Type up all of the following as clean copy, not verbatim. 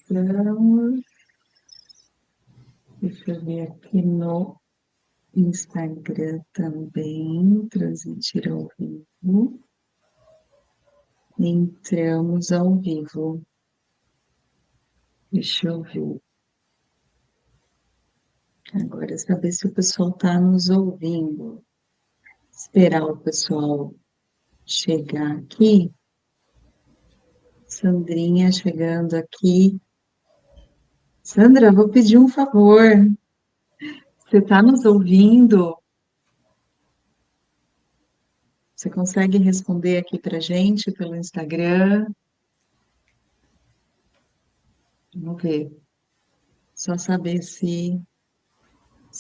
Estamos. Deixa eu ver aqui no Instagram também, transmitir ao vivo. Entramos ao vivo. Deixa eu ver. Agora, saber se o pessoal está nos ouvindo. Esperar o pessoal chegar aqui. Sandrinha chegando aqui. Sandra, vou pedir um favor. Você está nos ouvindo? Você consegue responder aqui para gente pelo Instagram? Vamos ver. Só saber se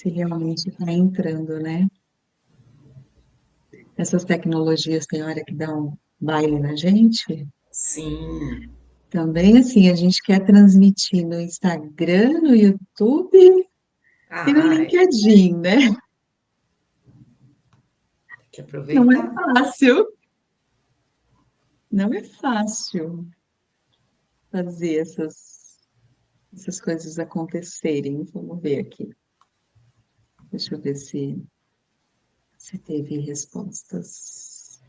realmente está entrando, né? Essas tecnologias tem hora que dá um baile na gente. Sim. Também, assim, a gente quer transmitir no Instagram, no YouTube e no Ah, LinkedIn, né? tem que Não é aproveitar. fácil, não é fácil fazer essas coisas acontecerem. Vamos ver aqui. Deixa eu ver se teve respostas.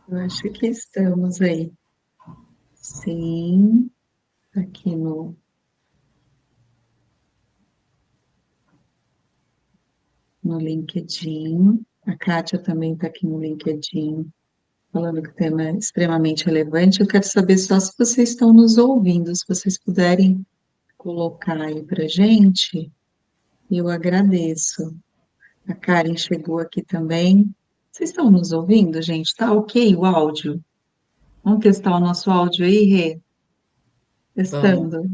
Eu acho que estamos aí. Sim, aqui no LinkedIn. A Kátia também está aqui no LinkedIn, falando que o tema é extremamente relevante. Eu quero saber só se vocês estão nos ouvindo, se vocês puderem colocar aí para gente, eu agradeço. A Karen chegou aqui também. Vocês estão nos ouvindo, gente? Tá ok o áudio? Vamos testar o nosso áudio aí, Rê? Vamos Testando. É,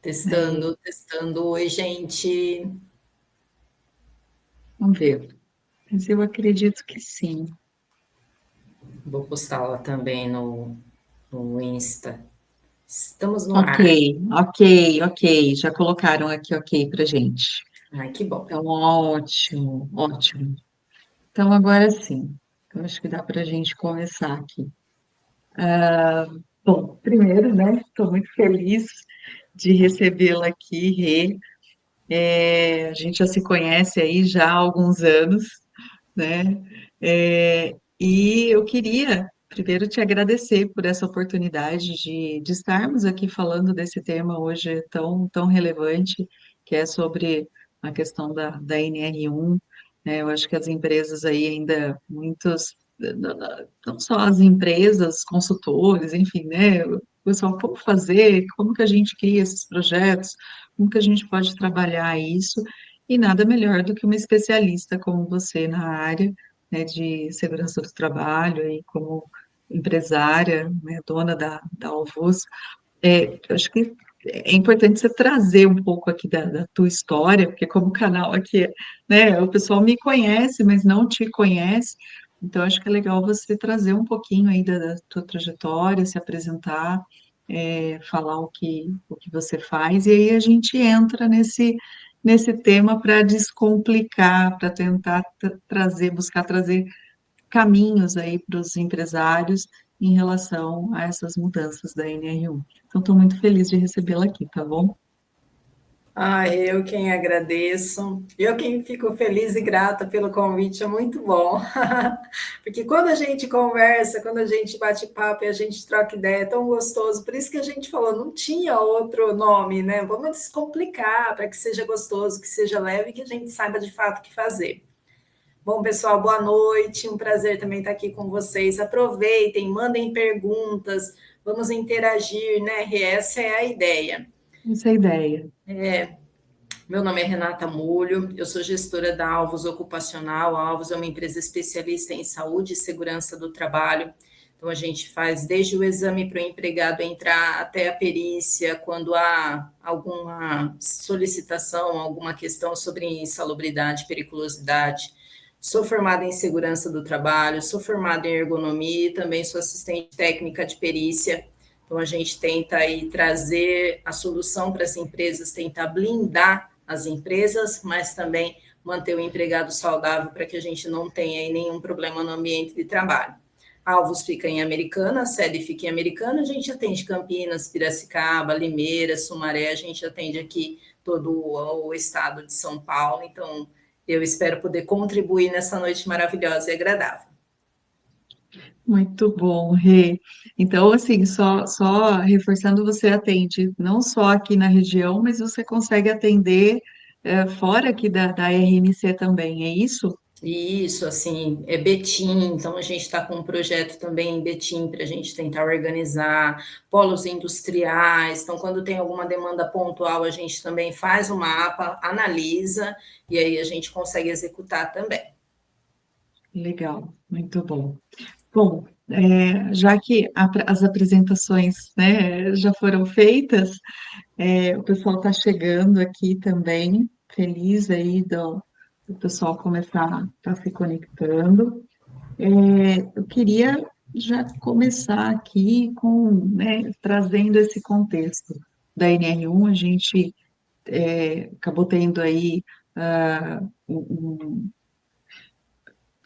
testando, testando. Oi, gente. vamos ver. Mas eu acredito que sim. Vou postá-la também no Insta. Estamos no Ok, ar. ok. Já colocaram aqui ok pra gente. Ai, que bom. Então, ótimo, ótimo. Então, agora sim. Eu acho que dá para a gente começar aqui. Bom, primeiro, né? Estou muito feliz de recebê-la aqui, Rê. A gente já se conhece aí já há alguns anos, né? E eu queria primeiro te agradecer por essa oportunidade de estarmos aqui falando desse tema hoje tão relevante, que é sobre a questão da NR1, né? Eu acho que as empresas aí ainda, muitos, não só as empresas, consultores, enfim, né? O pessoal, como fazer, como que a gente cria esses projetos, como que a gente pode trabalhar isso, e nada melhor do que uma especialista como você na área, né, de segurança do trabalho e como empresária, né, dona da Alvus. Eu acho que é importante você trazer um pouco aqui da tua história, porque como o canal aqui, né, o pessoal me conhece, mas não te conhece, então acho que é legal você trazer um pouquinho aí da tua trajetória, se apresentar, falar o que você faz, e aí a gente entra nesse tema para descomplicar, para tentar buscar trazer caminhos aí para os empresários em relação a essas mudanças da NR1. Então, estou muito feliz de recebê-la aqui, tá bom? Ah, eu quem agradeço. Eu quem fico feliz e grata pelo convite, é muito bom. Porque quando a gente conversa, quando a gente bate papo e a gente troca ideia, é tão gostoso. Por isso que a gente falou, não tinha outro nome, né? Vamos descomplicar para que seja gostoso, que seja leve e que a gente saiba de fato o que fazer. Bom, pessoal, boa noite. Um prazer também estar aqui com vocês. Aproveitem, mandem perguntas, vamos interagir, né? Essa é a ideia. Essa é a ideia. Meu nome é Renata Mulho, eu sou gestora da Alvos Ocupacional. A Alvos é uma empresa especialista em saúde e segurança do trabalho. Então, a gente faz desde o exame para o empregado entrar até a perícia, quando há alguma solicitação, alguma questão sobre insalubridade, periculosidade. Sou formada em segurança do trabalho, sou formada em ergonomia e também sou assistente técnica de perícia. Então, a gente tenta aí trazer a solução para as empresas, tentar blindar as empresas, mas também manter o empregado saudável para que a gente não tenha aí nenhum problema no ambiente de trabalho. Alvos fica em Americana, a sede fica em Americana, a gente atende Campinas, Piracicaba, Limeira, Sumaré, a gente atende aqui todo o estado de São Paulo, então eu espero poder contribuir nessa noite maravilhosa e agradável. Muito bom, Rê. Então, assim, só reforçando, você atende não só aqui na região, mas você consegue atender fora aqui da RMC também, é isso? Isso, assim, é Betim, então a gente está com um projeto também em Betim para a gente tentar organizar polos industriais. Então, quando tem alguma demanda pontual, a gente também faz o mapa, analisa e aí a gente consegue executar também. Legal, muito bom. Bom, já que as apresentações, né, já foram feitas, o pessoal está chegando aqui também, feliz aí do pessoal começar a estar se conectando. Eu queria já começar aqui com, né, trazendo esse contexto da NR1. A gente acabou tendo aí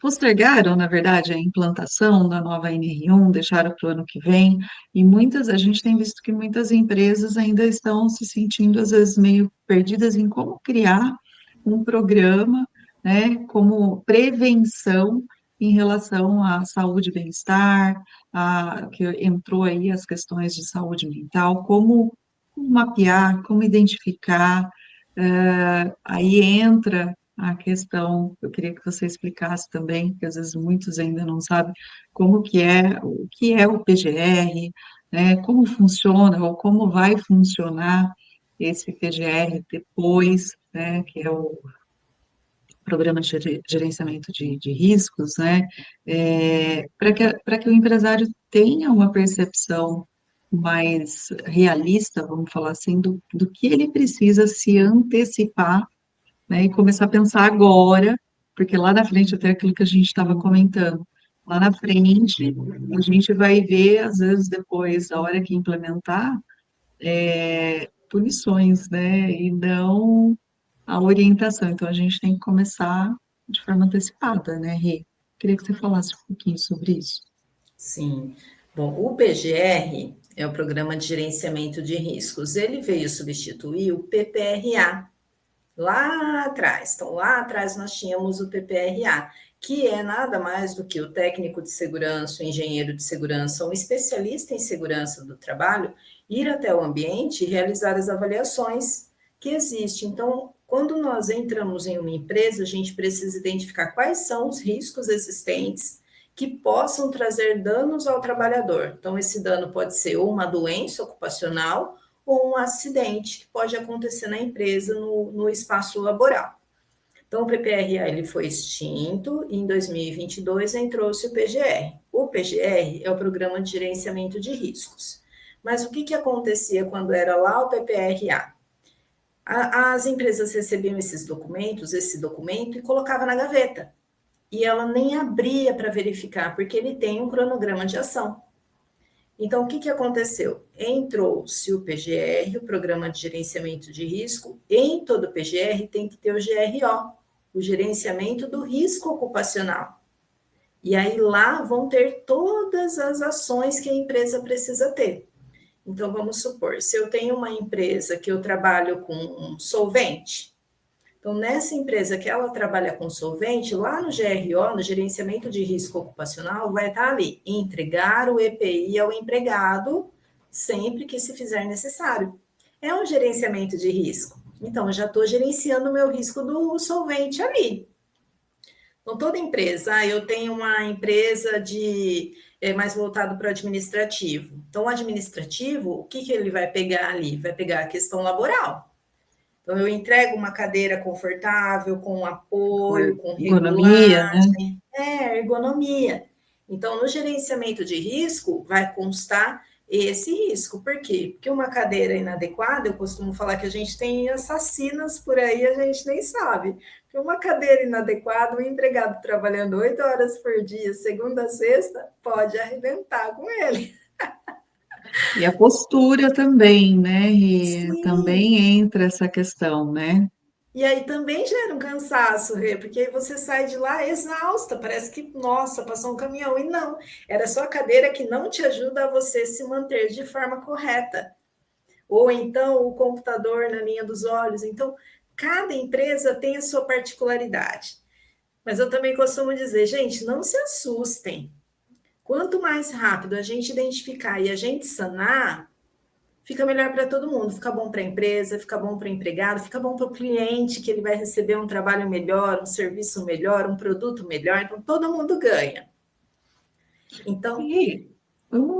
postergaram, na verdade, a implantação da nova NR1, deixaram para o ano que vem, e a gente tem visto que muitas empresas ainda estão se sentindo, às vezes, meio perdidas em como criar um programa, né, como prevenção em relação à saúde e bem-estar, que entrou aí as questões de saúde mental, como mapear, como identificar, aí entra a questão, eu queria que você explicasse também, porque às vezes muitos ainda não sabem o que é o PGR, né, como funciona ou como vai funcionar esse PGR depois, né, que é o Programa de Gerenciamento de Riscos, né, para que o empresário tenha uma percepção mais realista, vamos falar assim, do que ele precisa se antecipar, né, e começar a pensar agora, porque lá na frente, até aquilo que a gente estava comentando, lá na frente, a gente vai ver, às vezes, depois, a hora que implementar, punições, né, e não a orientação. Então, a gente tem que começar de forma antecipada, né, Rê? Queria que você falasse um pouquinho sobre isso. Sim. Bom, o PGR é o Programa de Gerenciamento de Riscos. Ele veio substituir o PPRA lá atrás. Então, lá atrás nós tínhamos o PPRA, que é nada mais do que o técnico de segurança, o engenheiro de segurança, um especialista em segurança do trabalho, ir até o ambiente e realizar as avaliações que existem. Então, quando nós entramos em uma empresa, a gente precisa identificar quais são os riscos existentes que possam trazer danos ao trabalhador. Então, esse dano pode ser uma doença ocupacional ou um acidente que pode acontecer na empresa, no espaço laboral. Então, o PPRA ele foi extinto e em 2022 entrou-se o PGR. O PGR é o Programa de Gerenciamento de Riscos. Mas o que acontecia quando era lá o PPRA? As empresas recebiam esse documento e colocavam na gaveta. E ela nem abria para verificar, porque ele tem um cronograma de ação. Então, o que aconteceu? Entrou-se o PGR, o Programa de Gerenciamento de Risco. Em todo PGR tem que ter o GRO, o Gerenciamento do Risco Ocupacional. E aí lá vão ter todas as ações que a empresa precisa ter. Então, vamos supor, se eu tenho uma empresa que eu trabalho com um solvente, então, nessa empresa que ela trabalha com solvente, lá no GRO, no Gerenciamento de Risco Ocupacional, vai estar ali, entregar o EPI ao empregado sempre que se fizer necessário. É um gerenciamento de risco. Então, eu já estou gerenciando o meu risco do solvente ali. Então, toda empresa, eu tenho uma empresa mais voltado para o administrativo. Então, o administrativo, o que ele vai pegar ali? Vai pegar a questão laboral. Então, eu entrego uma cadeira confortável, com apoio, com Ergonomia, né? regulagem, ergonomia. Então, no gerenciamento de risco, vai constar esse risco. Por quê? Porque uma cadeira inadequada, eu costumo falar que a gente tem assassinas por aí, a gente nem sabe. Porque uma cadeira inadequada, um empregado trabalhando 8 horas por dia, segunda a sexta, pode arrebentar com ele. E a postura também, né? E Sim, também entra essa questão, né? E aí também gera um cansaço, Rê, porque aí você sai de lá exausta, parece que, nossa, passou um caminhão. E não, era só a cadeira que não te ajuda a você se manter de forma correta. Ou então o computador na linha dos olhos. Então, cada empresa tem a sua particularidade. Mas eu também costumo dizer, gente, não se assustem. Quanto mais rápido a gente identificar e a gente sanar, fica melhor para todo mundo. Fica bom para a empresa, fica bom para o empregado, fica bom para o cliente, que ele vai receber um trabalho melhor, um serviço melhor, um produto melhor. Então, todo mundo ganha. Então, E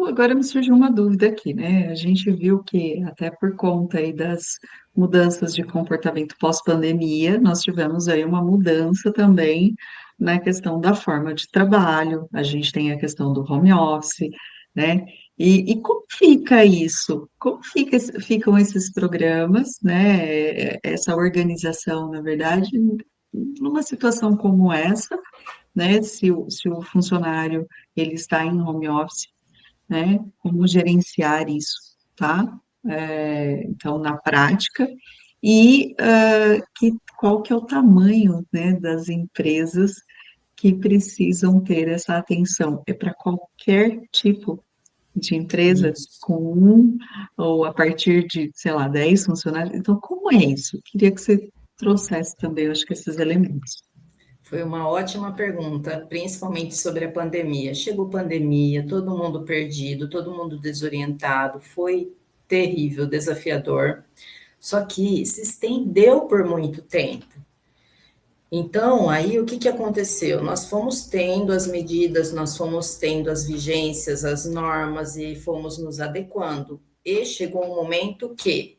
agora me surgiu uma dúvida aqui, né? A gente viu que, até por conta aí das mudanças de comportamento pós-pandemia, nós tivemos aí uma mudança também na questão da forma de trabalho, a gente tem a questão do home office, né? E como fica isso? Como ficam esses programas, né? Essa organização, na verdade, numa situação como essa, né? Se o funcionário ele está em home office, né? Como gerenciar isso, tá? Então, na prática, e qual que é o tamanho, né, das empresas que precisam ter essa atenção? É para qualquer tipo de empresa, isso. com um ou a partir de, sei lá, 10 funcionários? Então, como é isso? Queria que você trouxesse também, eu acho que esses elementos. Foi uma ótima pergunta, principalmente sobre a pandemia. Chegou pandemia, todo mundo perdido, todo mundo desorientado, foi terrível, desafiador. Só que se estendeu por muito tempo. Então, aí o que, que aconteceu? Nós fomos tendo as medidas, nós fomos tendo as vigências, as normas e fomos nos adequando. E chegou um momento que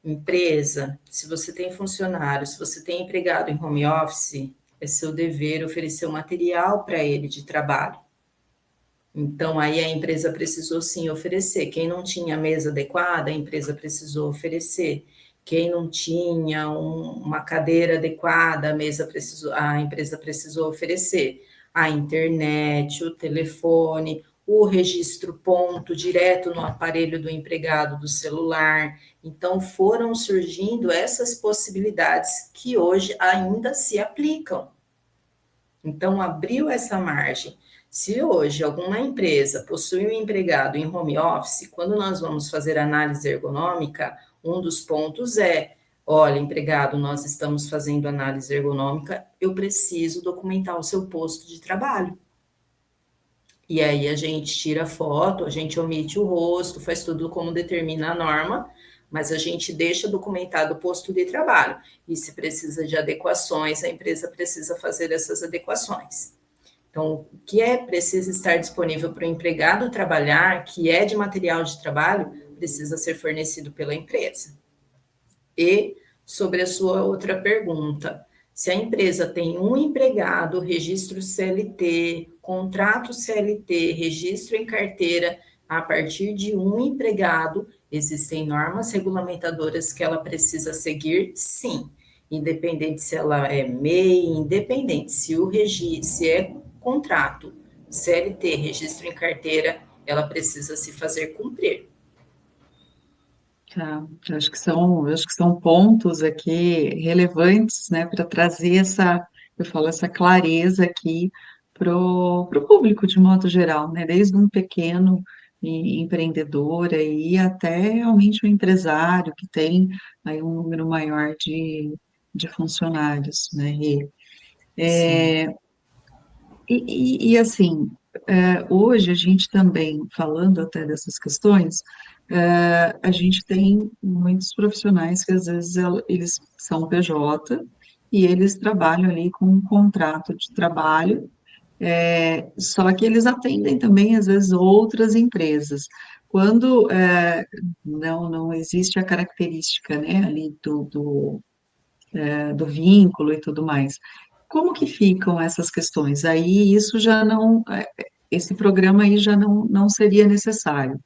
empresa, se você tem funcionário, se você tem empregado em home office, é seu dever oferecer o material para ele de trabalho. Então, aí a empresa precisou sim oferecer. Quem não tinha mesa adequada, a empresa precisou oferecer. Quem não tinha uma cadeira adequada, a empresa precisou oferecer. A internet, o telefone, o registro ponto direto no aparelho do empregado do celular. Então, foram surgindo essas possibilidades que hoje ainda se aplicam. Então, abriu essa margem. Se hoje alguma empresa possui um empregado em home office, quando nós vamos fazer análise ergonômica, um dos pontos é: olha, empregado, nós estamos fazendo análise ergonômica, eu preciso documentar o seu posto de trabalho. E aí a gente tira a foto, a gente omite o rosto, faz tudo como determina a norma, mas a gente deixa documentado o posto de trabalho. E se precisa de adequações, a empresa precisa fazer essas adequações. Então, o que é preciso estar disponível para o empregado trabalhar, que é de material de trabalho, precisa ser fornecido pela empresa. E sobre a sua outra pergunta, se a empresa tem um empregado, registro CLT, contrato CLT, registro em carteira, a partir de um empregado, existem normas regulamentadoras que ela precisa seguir, sim. Independente se ela é MEI, independente se é contrato, CLT, registro em carteira, ela precisa se fazer cumprir. Tá, eu acho que são pontos aqui relevantes, né, para trazer eu falo, essa clareza aqui pro público de modo geral, né, desde um pequeno empreendedor aí até realmente um empresário que tem aí um número maior de funcionários, né, Sim. assim, hoje a gente também, falando até dessas questões, a gente tem muitos profissionais que às vezes eles são PJ e eles trabalham ali com um contrato de trabalho, só que eles atendem também às vezes outras empresas. Quando não existe a característica, né, ali do vínculo e tudo mais. Como que ficam essas questões? Aí isso já não, esse programa aí já não seria necessário.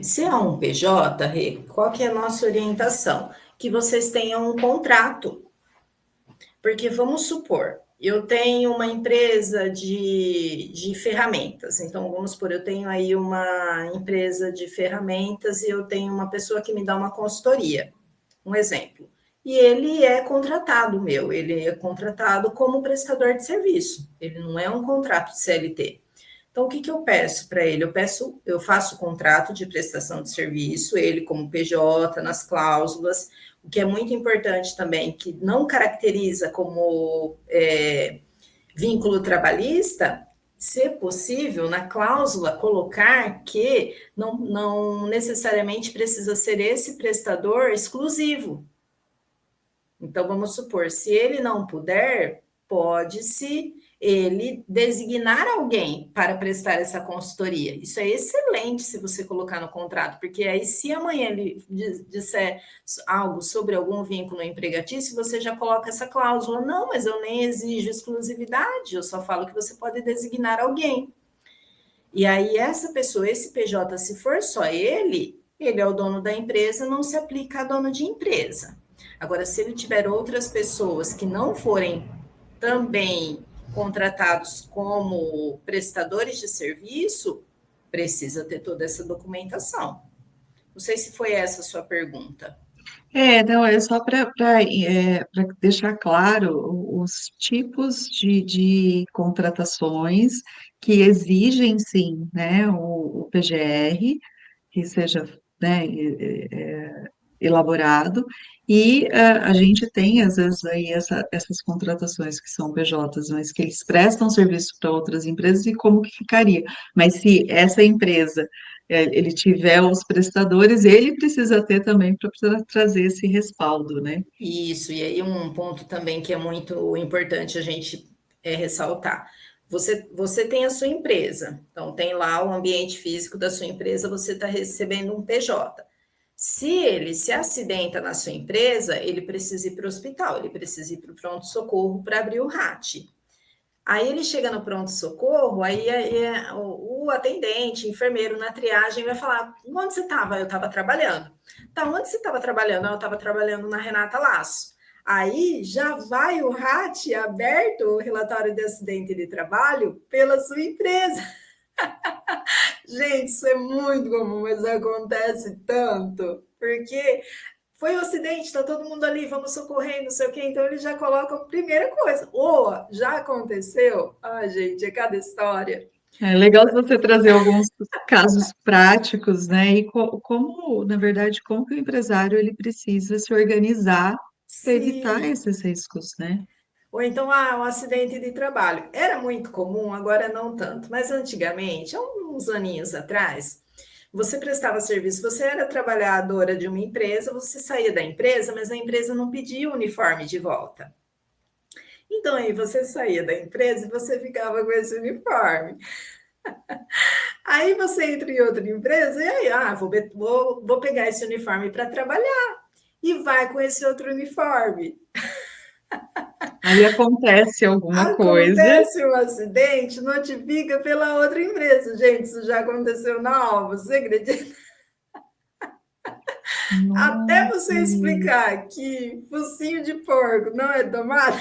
Se é um PJ, Rê, qual que é a nossa orientação? Que vocês tenham um contrato. Porque vamos supor, eu tenho uma empresa de ferramentas. Então, vamos supor, eu tenho aí uma empresa de ferramentas e eu tenho uma pessoa que me dá uma consultoria. Um exemplo. e ele é contratado meu, ele é contratado como prestador de serviço, ele não é um contrato de CLT. Então, o que, que eu peço para ele? Eu faço o contrato de prestação de serviço, ele como PJ, nas cláusulas, o que é muito importante também, que não caracteriza como vínculo trabalhista, se possível, na cláusula, colocar que não necessariamente precisa ser esse prestador exclusivo. Então, vamos supor, se ele não puder, pode-se ele designar alguém para prestar essa consultoria. Isso é excelente se você colocar no contrato, porque aí, se amanhã ele disser algo sobre algum vínculo empregatício, você já coloca essa cláusula. Não, mas eu nem exijo exclusividade, eu só falo que você pode designar alguém. E aí, essa pessoa, esse PJ, se for só ele é o dono da empresa, não se aplica a dono de empresa. Agora, se ele tiver outras pessoas que não forem também contratados como prestadores de serviço, precisa ter toda essa documentação. Não sei se foi essa a sua pergunta. Não, é só para deixar claro os tipos de contratações que exigem, sim, né, o PGR, que seja, né, elaborado, e a gente tem, às vezes, aí essas contratações que são PJs, mas que eles prestam serviço para outras empresas, e como que ficaria? Mas se essa empresa, ele tiver os prestadores, ele precisa ter também para trazer esse respaldo, né? Isso, e aí um ponto também que é muito importante a gente ressaltar. Você tem a sua empresa, então tem lá o ambiente físico da sua empresa, você está recebendo um PJ. Se ele se acidenta na sua empresa, ele precisa ir para o hospital, ele precisa ir para o pronto-socorro para abrir o RAT. Aí ele chega no pronto-socorro, aí o atendente, enfermeiro na triagem vai falar: onde você estava? Eu estava trabalhando. Tá, onde você estava trabalhando? Eu estava trabalhando na Renata Laço. Aí já vai o RAT aberto, o relatório de acidente de trabalho, pela sua empresa. Gente, isso é muito comum, mas acontece tanto, porque foi um acidente, está todo mundo ali, vamos socorrer, não sei o quê. Então, ele já coloca a primeira coisa. Ou, já aconteceu? Ai, gente, é cada história. É legal você trazer alguns casos práticos, né? E como, na verdade, como que o empresário ele precisa se organizar para evitar Sim. esses riscos, né? Ou então, um acidente de trabalho. Era muito comum, agora não tanto. Mas antigamente, há uns aninhos atrás, você prestava serviço, você era trabalhadora de uma empresa, você saía da empresa, mas a empresa não pedia o uniforme de volta. Então, aí você saía da empresa e você ficava com esse uniforme. Aí você entra em outra empresa e aí, vou pegar esse uniforme para trabalhar. E vai com esse outro uniforme. Aí acontece alguma coisa. Acontece um acidente, notifica pela outra empresa. Gente, isso já aconteceu na Alva, você acredita? Até Nossa, você explicar que focinho de porco não é tomado.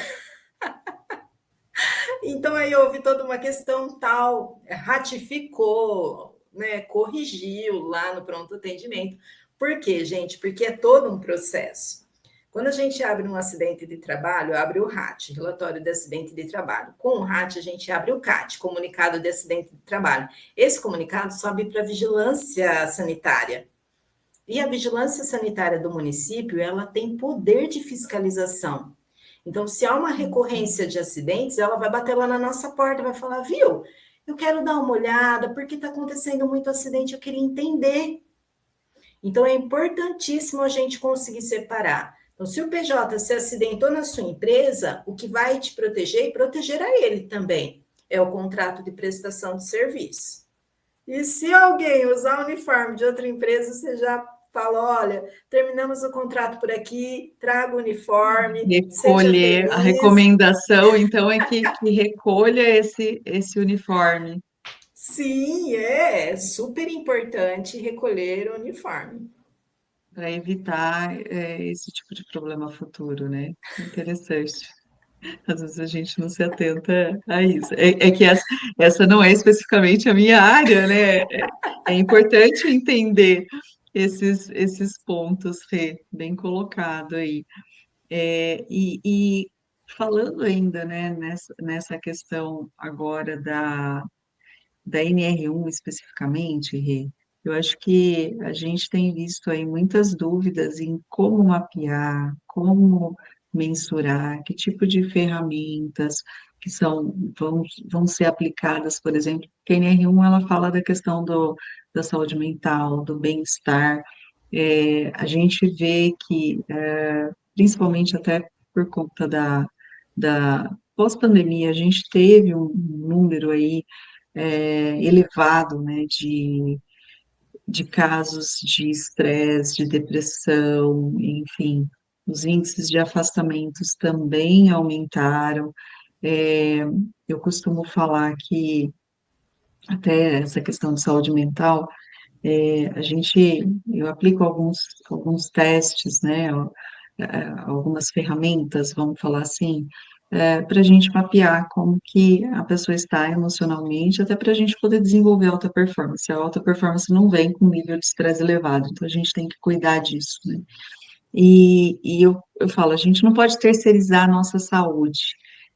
Então aí houve toda uma questão tal, ratificou, né, corrigiu lá no pronto atendimento. Por quê, gente? Porque é todo um processo. Quando a gente abre um acidente de trabalho, abre o RAT, relatório de acidente de trabalho. Com o RAT, a gente abre o CAT, comunicado de acidente de trabalho. Esse comunicado sobe para a vigilância sanitária. E a vigilância sanitária do município, ela tem poder de fiscalização. Então, se há uma recorrência de acidentes, ela vai bater lá na nossa porta, vai falar, viu, eu quero dar uma olhada, porque está acontecendo muito acidente, eu queria entender. Então, é importantíssimo a gente conseguir separar. Então, se o PJ se acidentou na sua empresa, o que vai te proteger e proteger a ele também é o contrato de prestação de serviço. E se alguém usar o uniforme de outra empresa, você já fala, olha, terminamos o contrato por aqui, traga o uniforme, seja Recolher, a feliz. recomendação, então, é que recolha esse uniforme Sim, é super importante recolher o uniforme. para evitar esse tipo de problema futuro, né? Interessante. Às vezes a gente não se atenta a isso. É que essa não é especificamente a minha área, né? É importante entender esses pontos, Rê, bem colocado aí. E falando ainda, né, nessa questão agora da NR1 especificamente, Rê, eu acho que a gente tem visto aí muitas dúvidas em como mapear, como mensurar, que tipo de ferramentas que vão ser aplicadas, por exemplo, porque a NR1 ela fala da questão da saúde mental, do bem-estar. A gente vê que, principalmente até por conta da pós-pandemia, a gente teve um número aí elevado, né, de casos de estresse, de depressão, enfim, os índices de afastamentos também aumentaram. É, eu costumo falar que até essa questão de saúde mental, eu aplico alguns testes, né, algumas ferramentas, vamos falar assim, para a gente mapear como que a pessoa está emocionalmente, até para a gente poder desenvolver alta performance. A alta performance não vem com nível de estresse elevado, então a gente tem que cuidar disso, né? Eu falo, a gente não pode terceirizar a nossa saúde.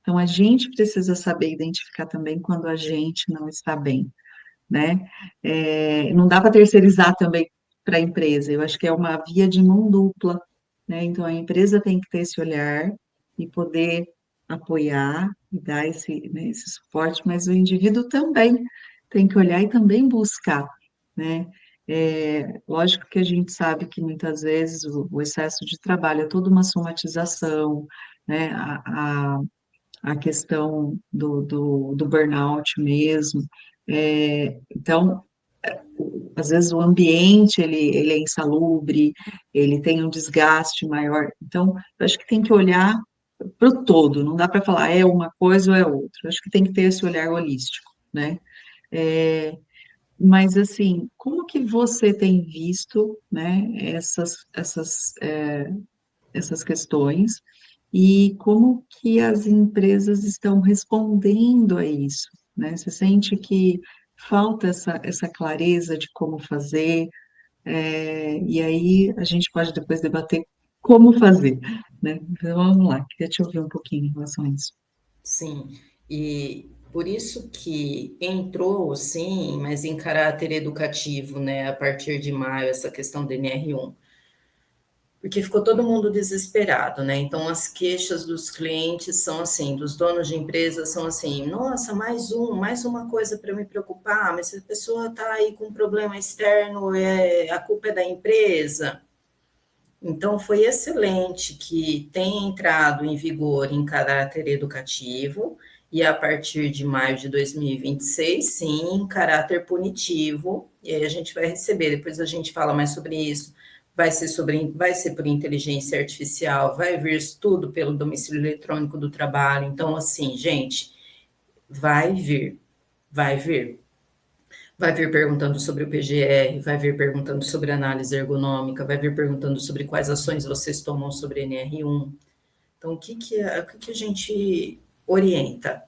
Então, a gente precisa saber identificar também quando a gente não está bem, né? Não dá para terceirizar também para a empresa, eu acho que é uma via de mão dupla, né? Então, a empresa tem que ter esse olhar e poder apoiar e dar né, esse suporte, mas o indivíduo também tem que olhar e também buscar, né? Lógico que a gente sabe que muitas vezes o excesso de trabalho é toda uma somatização, né? A questão do burnout mesmo. Então, às vezes o ambiente ele é insalubre, ele tem um desgaste maior. Então, eu acho que tem que olhar para o todo, não dá para falar é uma coisa ou é outra. Eu acho que tem que ter esse olhar holístico, né? É, mas assim, como que você tem visto, né, essas questões e como que as empresas estão respondendo a isso, né? Você sente que falta essa clareza de como fazer, e aí a gente pode depois debater como fazer, né? Então, vamos lá, queria te ouvir um pouquinho em relação a isso. Sim, e por isso que entrou, sim, mas em caráter educativo, né, a partir de maio, essa questão do NR1, porque ficou todo mundo desesperado, né? Então, as queixas dos clientes são assim, dos donos de empresas são assim: nossa, mais uma coisa para eu me preocupar, mas se a pessoa está aí com um problema externo, a culpa é da empresa. Então, foi excelente que tenha entrado em vigor em caráter educativo e a partir de maio de 2026, sim, em caráter punitivo. E aí a gente vai receber, depois a gente fala mais sobre isso. Vai ser por inteligência artificial, vai vir tudo pelo domicílio eletrônico do trabalho. Então, assim, gente, vai vir, vai vir. Vai vir perguntando sobre o PGR, vai vir perguntando sobre análise ergonômica, vai vir perguntando sobre quais ações vocês tomam sobre NR1. Então, o que a gente orienta?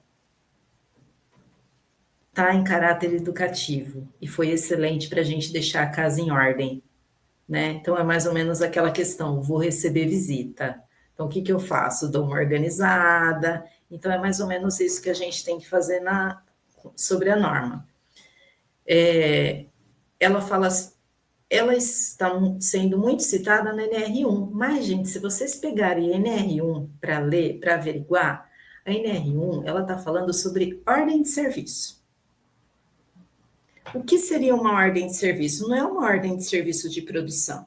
Está em caráter educativo e foi excelente para a gente deixar a casa em ordem, né? Então, é mais ou menos aquela questão: vou receber visita. Então, o que eu faço? Dou uma organizada. Então, é mais ou menos isso que a gente tem que fazer sobre a norma. Ela fala, ela está sendo muito citada na NR1, mas, gente, se vocês pegarem a NR1 para ler, para averiguar, a NR1, ela está falando sobre ordem de serviço. O que seria uma ordem de serviço? Não é uma ordem de serviço de produção.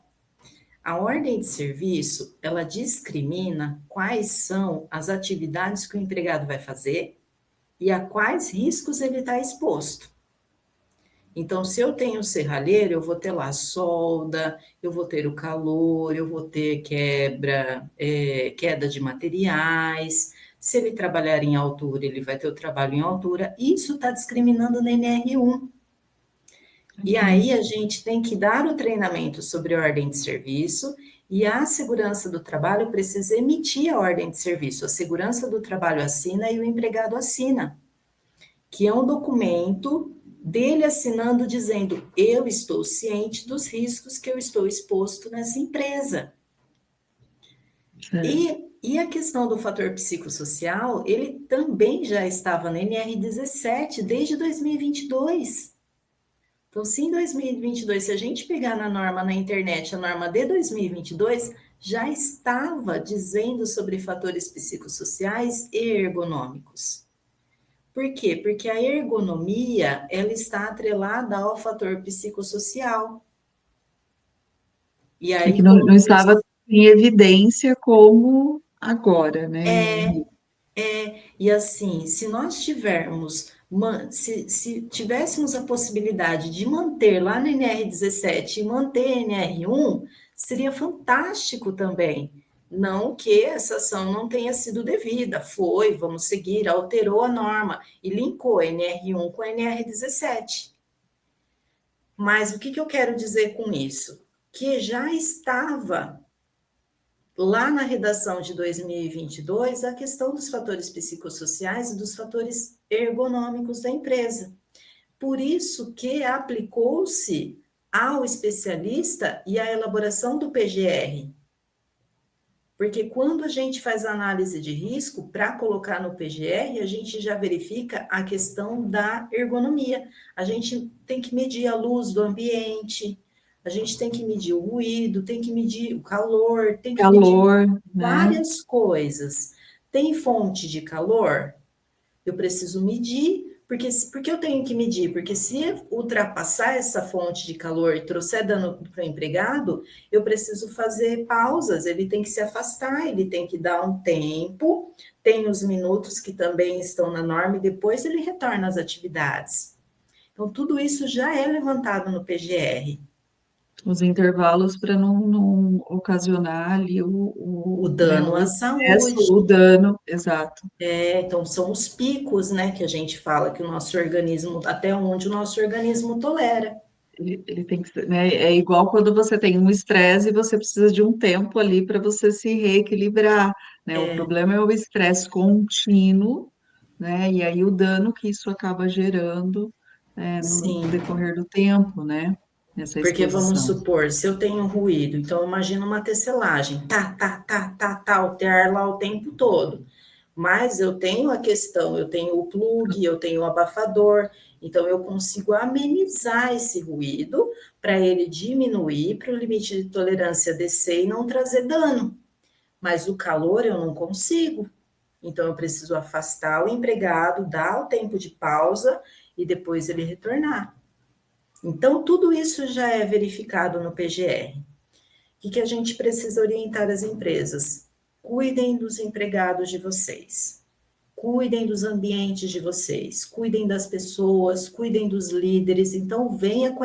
A ordem de serviço, ela discrimina quais são as atividades que o empregado vai fazer e a quais riscos ele está exposto. Então, se eu tenho serralheiro, eu vou ter lá solda, eu vou ter o calor, eu vou ter queda de materiais. Se ele trabalhar em altura, ele vai ter o trabalho em altura. Isso está discriminando na NR1. E aí a gente tem que dar o treinamento sobre ordem de serviço e a segurança do trabalho precisa emitir a ordem de serviço. A segurança do trabalho assina e o empregado assina, que é um documento dele assinando dizendo: eu estou ciente dos riscos que eu estou exposto nessa empresa. certo. E a questão do fator psicossocial, ele também já estava na NR17 desde 2022. Então, se em 2022, se a gente pegar na norma na internet, a norma de 2022, já estava dizendo sobre fatores psicossociais e ergonômicos. Por quê? Porque a ergonomia, ela está atrelada ao fator psicossocial. E É que aí, não como estava em evidência como agora, né? e assim, se nós tivermos, se tivéssemos a possibilidade de manter lá no NR17 e manter NR1, seria fantástico também. Não que essa ação não tenha sido devida, foi, vamos seguir, alterou a norma e linkou NR1 com NR17. Mas o que, que eu quero dizer com isso? Que já estava lá na redação de 2022 a questão dos fatores psicossociais e dos fatores ergonômicos da empresa. Por isso que aplicou-se ao especialista e à elaboração do PGR. Porque quando a gente faz análise de risco, para colocar no PGR, a gente já verifica a questão da ergonomia. A gente tem que medir a luz do ambiente, a gente tem que medir o ruído, tem que medir o calor, tem que medir Calor, né? várias coisas. Tem fonte de calor? Eu preciso medir, porque eu tenho que medir? Porque se ultrapassar essa fonte de calor e trouxer dano para o empregado, eu preciso fazer pausas, ele tem que se afastar, ele tem que dar um tempo, tem os minutos que também estão na norma, e depois ele retorna às atividades. Então, tudo isso já é levantado no PGR. Os intervalos para não ocasionar ali O né, dano o à excesso, saúde. o dano, exato. Então, são os picos, né, que a gente fala que o nosso organismo, até onde o nosso organismo tolera. Ele tem que ser, né? É igual quando você tem um estresse e você precisa de um tempo ali para você se reequilibrar, né? O problema é o estresse contínuo, né? E aí o dano que isso acaba gerando, no Sim, decorrer do tempo, né? Essa porque vamos exposição. supor, se eu tenho ruído, então imagina uma tecelagem, o ter lá o tempo todo. Mas eu tenho a questão, eu tenho o plug, eu tenho o abafador, então eu consigo amenizar esse ruído para ele diminuir, para o limite de tolerância descer e não trazer dano. Mas o calor eu não consigo. Então eu preciso afastar o empregado, dar o tempo de pausa e depois ele retornar. Então, tudo isso já é verificado no PGR. O que a gente precisa orientar as empresas? Cuidem dos empregados de vocês, cuidem dos ambientes de vocês, cuidem das pessoas, cuidem dos líderes. Então, venha com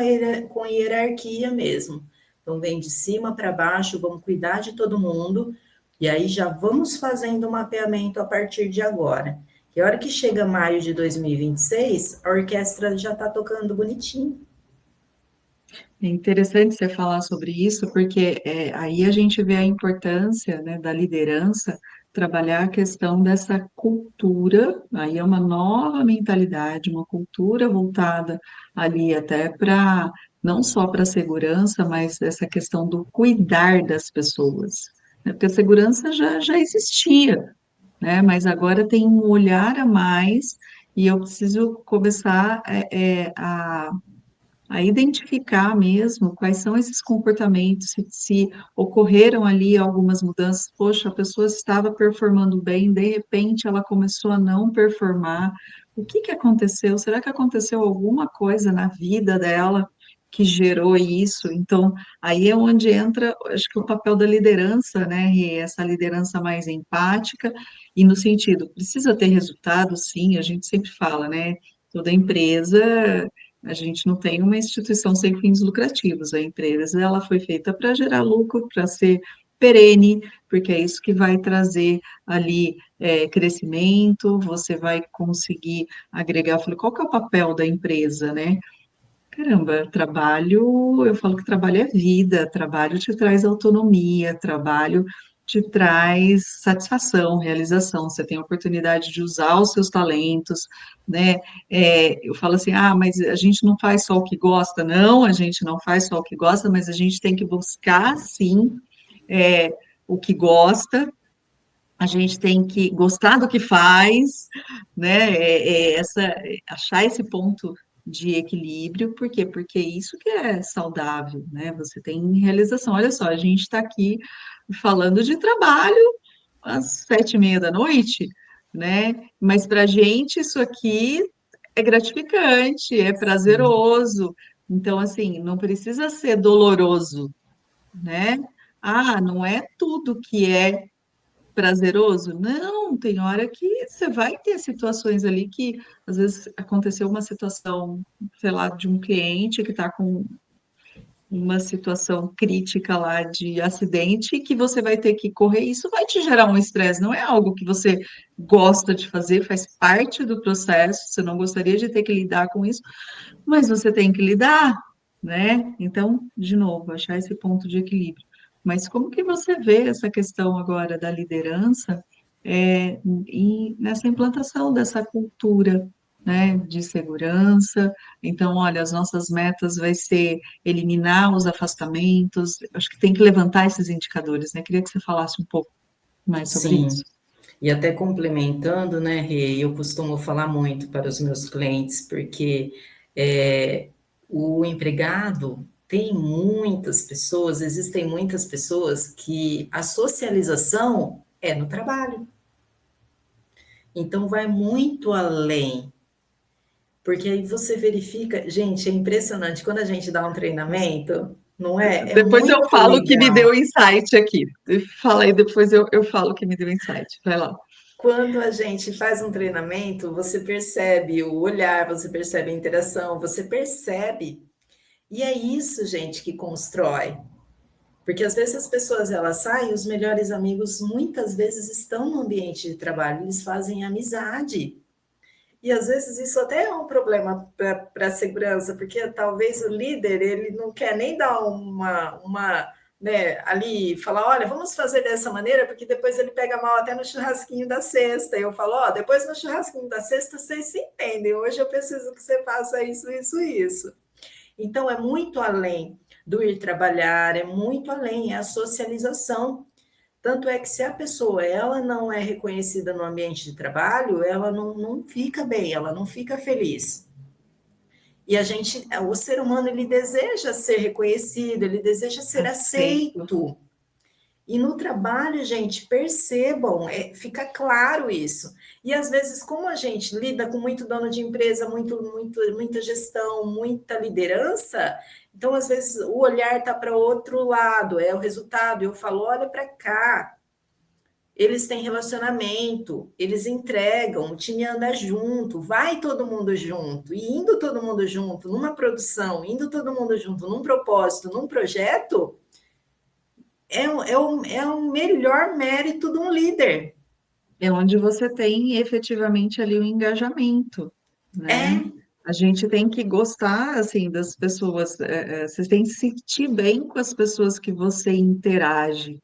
a hierarquia mesmo. Então, vem de cima para baixo, vamos cuidar de todo mundo. E aí já vamos fazendo o mapeamento a partir de agora. Que a hora que chega maio de 2026, a orquestra já está tocando bonitinho. É interessante você falar sobre isso, porque aí a gente vê a importância, né, da liderança trabalhar a questão dessa cultura, aí é uma nova mentalidade, uma cultura voltada ali até para, não só para a segurança, mas essa questão do cuidar das pessoas, né, porque a segurança já existia, né, mas agora tem um olhar a mais e eu preciso começar a identificar mesmo quais são esses comportamentos, se ocorreram ali algumas mudanças, poxa, a pessoa estava performando bem, de repente ela começou a não performar, o que que aconteceu? Será que aconteceu alguma coisa na vida dela que gerou isso? Então, aí é onde entra, acho que o papel da liderança, né, e essa liderança mais empática, e no sentido, precisa ter resultado, sim, a gente sempre fala, né, toda empresa a gente não tem uma instituição sem fins lucrativos. A empresa ela foi feita para gerar lucro, para ser perene, porque é isso que vai trazer ali crescimento. Você vai conseguir agregar. Eu falei, qual que é o papel da empresa, né? Caramba, trabalho, eu falo que trabalho é vida, trabalho te traz autonomia, trabalho te traz satisfação, realização, você tem a oportunidade de usar os seus talentos, né? Eu falo assim, mas a gente não faz só o que gosta, não, a gente não faz só o que gosta, mas a gente tem que buscar, sim, é, o que gosta, a gente tem que gostar do que faz, né? Achar esse ponto de equilíbrio, por quê? Porque isso que é saudável, né? Você tem realização. Olha só, a gente está aqui falando de trabalho às 7h30 da noite, né? Mas para a gente isso aqui é gratificante, é Sim. prazeroso. Então, assim, não precisa ser doloroso, né? Ah, não é tudo que é prazeroso? Não, tem hora que você vai ter situações ali que às vezes aconteceu uma situação, sei lá, de um cliente que está com uma situação crítica lá de acidente que você vai ter que correr, isso vai te gerar um estresse, não é algo que você gosta de fazer, faz parte do processo, você não gostaria de ter que lidar com isso, mas você tem que lidar, né? Então, de novo, achar esse ponto de equilíbrio. Mas como que você vê essa questão agora da liderança nessa implantação dessa cultura, né, de segurança? Então, olha, as nossas metas vai ser eliminar os afastamentos. Acho que tem que levantar esses indicadores, né? Queria que você falasse um pouco mais sobre isso. Sim. E até complementando, né, Rê, eu costumo falar muito para os meus clientes, porque é, o empregado tem muitas pessoas, existem muitas pessoas que a socialização é no trabalho. Então vai muito além, porque aí você verifica, gente, é impressionante, quando a gente dá um treinamento, não é? É Depois eu muito falo o que me deu legal. insight aqui. Fala aí, depois eu falo o que me deu insight. Vai lá. Quando a gente faz um treinamento, você percebe o olhar, você percebe a interação, você percebe. E é isso, gente, que constrói. Porque às vezes as pessoas elas saem, os melhores amigos muitas vezes estão no ambiente de trabalho, eles fazem amizade. E às vezes isso até é um problema para a segurança, porque talvez o líder ele não quer nem dar uma né, ali falar, olha, vamos fazer dessa maneira, porque depois ele pega mal até no churrasquinho da sexta. E eu falo, ó, depois no churrasquinho da sexta vocês se entendem. Hoje eu preciso que você faça isso, isso, isso. Então é muito além do ir trabalhar, é muito além, é a socialização. Tanto é que se a pessoa ela não é reconhecida no ambiente de trabalho, ela não fica bem, ela não fica feliz. E a gente, o ser humano, ele deseja ser reconhecido, ele deseja ser Aceito. aceito. E no trabalho, gente, percebam, fica claro isso. E às vezes, como a gente lida com muito dono de empresa, muita gestão, muita liderança, então às vezes o olhar está para outro lado, é o resultado. Eu falo, olha para cá, eles têm relacionamento, eles entregam, o time anda junto, vai todo mundo junto, e indo todo mundo junto numa produção, indo todo mundo junto num propósito, num projeto, é o melhor mérito de um líder. É onde você tem efetivamente ali o engajamento, né? É, A gente tem que gostar, assim, das pessoas, você tem que se sentir bem com as pessoas que você interage,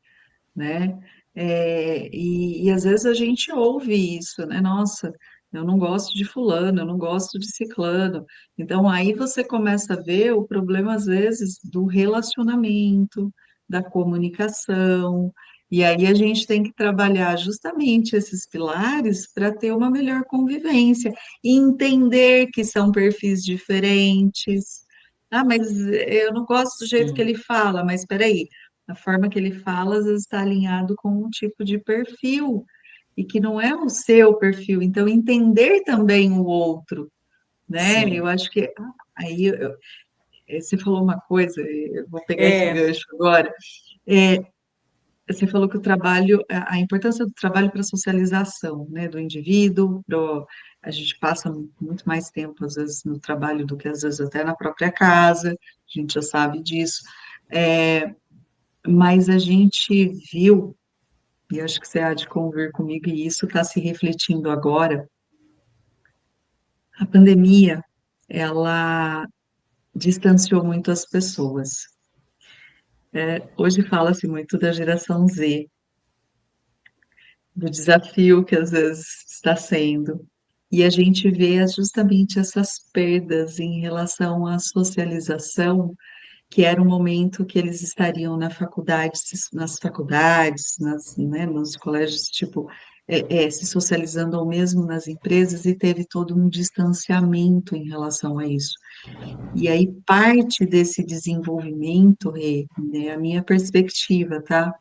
né? E às vezes a gente ouve isso, né? Nossa, eu não gosto de fulano, eu não gosto de ciclano. Então aí você começa a ver o problema, às vezes, do relacionamento, da comunicação, e aí a gente tem que trabalhar justamente esses pilares para ter uma melhor convivência, e entender que são perfis diferentes. Ah, mas eu não gosto do jeito que sim, ele fala, mas espera aí, a forma que ele fala às vezes está alinhado com um tipo de perfil e que não é o seu perfil. Então, entender também o outro, né? Eu sim. acho que aí você falou uma coisa, eu vou pegar esse É, gancho agora. É, Você falou que o trabalho, a importância do trabalho para a socialização, né, do indivíduo, a gente passa muito mais tempo, às vezes, no trabalho do que, às vezes, até na própria casa, a gente já sabe disso. É, mas a gente viu, e acho que você há de convir comigo, e isso está se refletindo agora, a pandemia, ela distanciou muito as pessoas. Hoje fala-se muito da geração Z, do desafio que às vezes está sendo, e a gente vê justamente essas perdas em relação à socialização, que era um momento que eles estariam nas faculdades, né, nos colégios, tipo, se socializando ou mesmo nas empresas, e teve todo um distanciamento em relação a isso. E aí, parte desse desenvolvimento, Rê, né, a minha perspectiva, tá?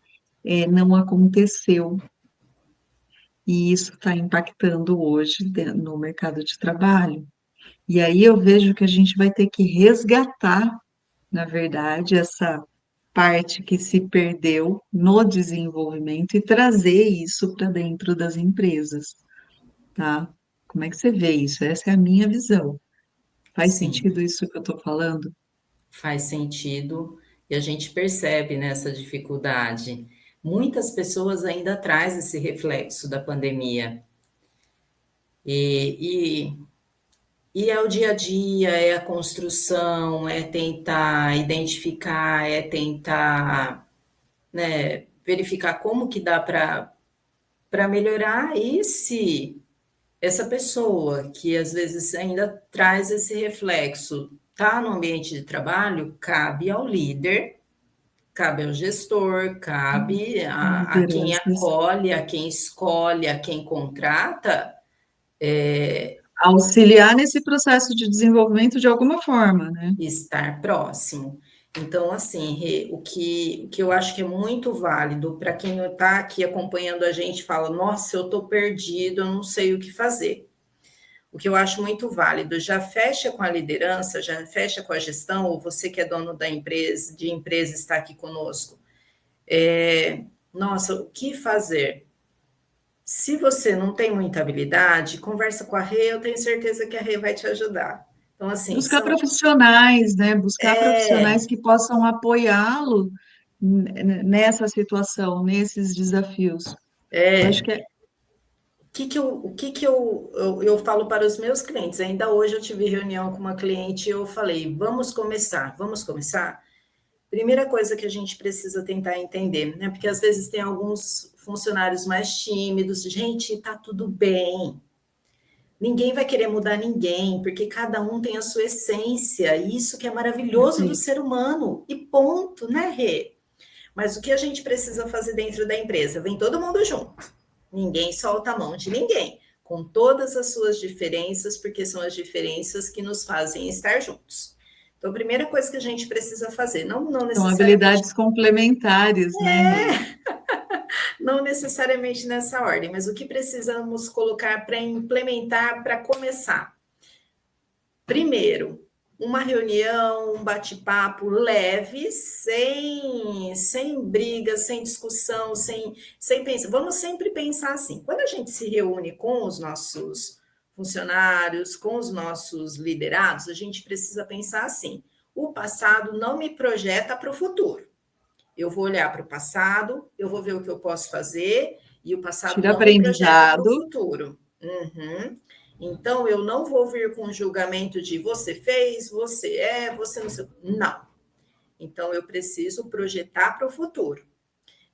Não aconteceu, e isso está impactando hoje no mercado de trabalho. E aí eu vejo que a gente vai ter que resgatar, na verdade, essa parte que se perdeu no desenvolvimento e trazer isso para dentro das empresas, tá? Como é que você vê isso? Essa é a minha visão. Faz Sim, sentido isso que eu estou falando? faz sentido e a gente percebe nessa dificuldade. Muitas pessoas ainda trazem esse reflexo da pandemia. E, e é o dia a dia, é a construção, é tentar identificar, é tentar, né, verificar como que dá para melhorar e se essa pessoa que às vezes ainda traz esse reflexo está no ambiente de trabalho, cabe ao líder, cabe ao gestor, cabe a quem Lideranças. acolhe, a quem escolhe, a quem contrata, Auxiliar nesse processo de desenvolvimento de alguma forma, né? estar próximo. Então, assim, o que eu acho que é muito válido para quem está aqui acompanhando a gente, fala, nossa, eu estou perdido, eu não sei o que fazer. O que eu acho muito válido, já fecha com a liderança, já fecha com a gestão, ou você que é dono da empresa, de empresa está aqui conosco. Nossa, o que fazer? Se você não tem muita habilidade, conversa com a Rê, eu tenho certeza que a Rê vai te ajudar. Então, assim, Buscar profissionais, né? Buscar profissionais é, que possam apoiá-lo nessa situação, nesses desafios. Eu acho que é o que que eu falo para os meus clientes? Ainda hoje eu tive reunião com uma cliente e eu falei, vamos começar, vamos começar? Primeira coisa que a gente precisa tentar entender, né? Porque às vezes tem alguns funcionários mais tímidos, gente, tá tudo bem. Ninguém vai querer mudar ninguém, porque cada um tem a sua essência, e isso que é maravilhoso do perfeito. ser humano, e ponto, né, Rê? Mas o que a gente precisa fazer dentro da empresa? Vem todo mundo junto. Ninguém solta a mão de ninguém, com todas as suas diferenças, porque são as diferenças que nos fazem estar juntos. Então, a primeira coisa que a gente precisa fazer, não São necessariamente, habilidades complementares, né, Rê? não necessariamente nessa ordem, mas o que precisamos colocar para implementar, para começar? Primeiro, uma reunião, um bate-papo leve, sem briga, sem discussão, sem pensar. Vamos sempre pensar assim: quando a gente se reúne com os nossos funcionários, com os nossos liderados, a gente precisa pensar assim: o passado não me projeta para o futuro. Eu vou olhar para o passado, eu vou ver o que eu posso fazer, e o passado Tira não me projeta para o aprendizado. futuro. Uhum. Então, eu não vou vir com julgamento de você fez, você você não sei. Não. Então, eu preciso projetar para o futuro.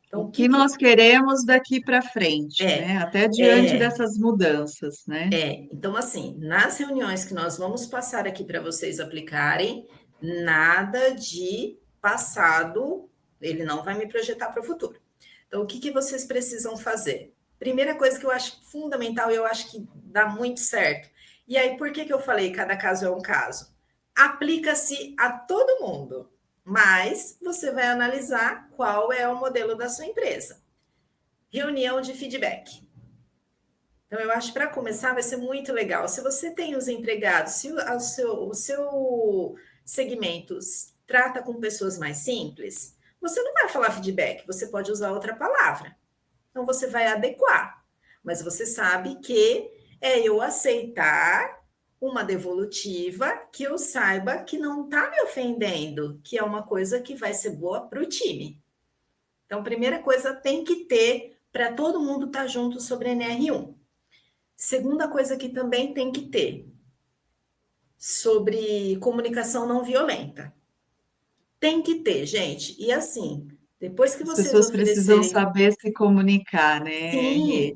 Então, O o que que, que nós queremos daqui para frente, é? né? Até diante É, dessas mudanças, né? Então, assim, nas reuniões que nós vamos passar aqui para vocês aplicarem, nada de passado, ele não vai me projetar para o futuro. Então, o que, que vocês precisam fazer? Primeira coisa que eu acho fundamental e eu acho que dá muito certo. E aí, por que, que eu falei cada caso é um caso? Aplica-se a todo mundo, mas você vai analisar qual é o modelo da sua empresa. Reunião de feedback. Então, eu acho que para começar vai ser muito legal. Se você tem os empregados, se o seu segmento trata com pessoas mais simples, você não vai falar feedback, você pode usar outra palavra. Então, você vai adequar. Mas você sabe que é eu aceitar uma devolutiva que eu saiba que não está me ofendendo, que é uma coisa que vai ser boa para o time. Então, primeira coisa tem que ter para todo mundo estar junto sobre NR1. Segunda coisa que também tem que ter sobre comunicação não violenta. Tem que ter, gente. E assim, depois que As vocês pessoas precisam oferecerem, saber se comunicar, né, Rê? sim,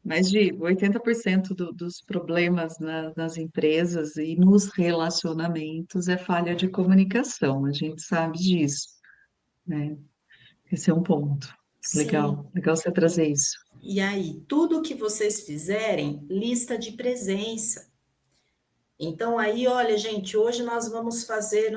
Mais de 80% dos problemas nas empresas e nos relacionamentos é falha de comunicação, a gente sabe disso, né? Esse é um ponto. Sim. Legal, legal você trazer isso. E aí, tudo que vocês fizerem, lista de presença. Então, aí, olha, gente, hoje nós vamos fazer.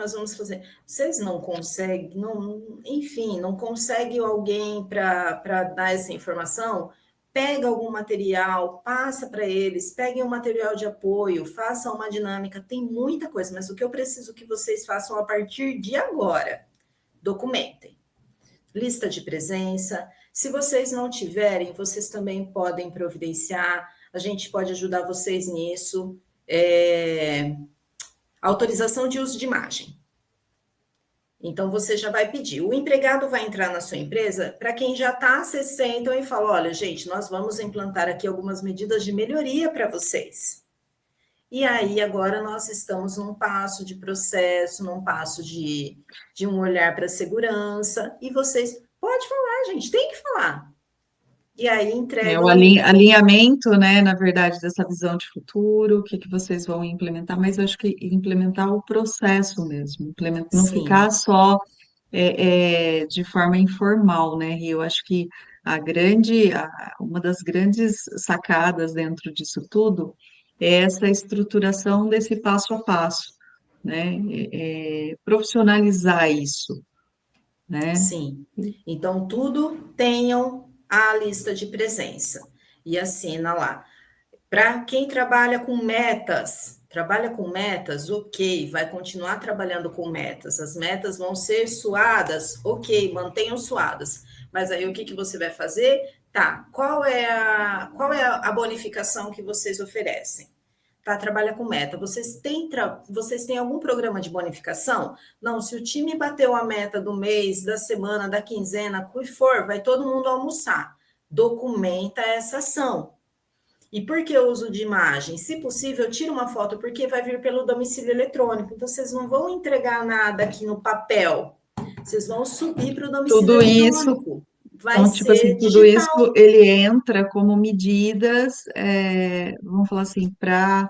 Vocês não conseguem, não, enfim, não consegue alguém para dar essa informação? Pega algum material, passa para eles, peguem um material de apoio, façam uma dinâmica, tem muita coisa, mas o que eu preciso que vocês façam a partir de agora, documentem. Lista de presença. Se vocês não tiverem, vocês também podem providenciar, a gente pode ajudar vocês nisso. Autorização de uso de imagem. Então, você já vai pedir. O empregado vai entrar na sua empresa para quem já está acessando e fala: olha, gente, nós vamos implantar aqui algumas medidas de melhoria para vocês. E aí, agora nós estamos num passo de processo, num passo de um olhar para a segurança, e vocês, pode falar, gente, tem que falar. E aí É o entregam, alinhamento, né, na verdade, dessa visão de futuro, o que que vocês vão implementar, mas eu acho que implementar o processo mesmo, não sim, ficar só de forma informal, né? E eu acho que uma das grandes sacadas dentro disso tudo é essa estruturação desse passo a passo, né? Profissionalizar isso, né? sim. Então, tudo tenham a lista de presença e assina lá. Para quem trabalha com metas, ok, vai continuar trabalhando com metas. As metas vão ser suadas, ok, mantenham suadas. Mas aí o que, que você vai fazer? Tá, qual é a bonificação que vocês oferecem? Tá, trabalha com meta. Vocês têm algum programa de bonificação? Não, se o time bateu a meta do mês, da semana, da quinzena, o que for, vai todo mundo almoçar. Documenta essa ação. E por que o uso de imagem? Se possível, tira uma foto, porque vai vir pelo domicílio eletrônico. Então, vocês não vão entregar nada aqui no papel. Vocês vão subir para o domicílio Tudo isso. eletrônico. Vai Então, tipo assim, ser tudo isso digital. ele entra como medidas, vamos falar assim, para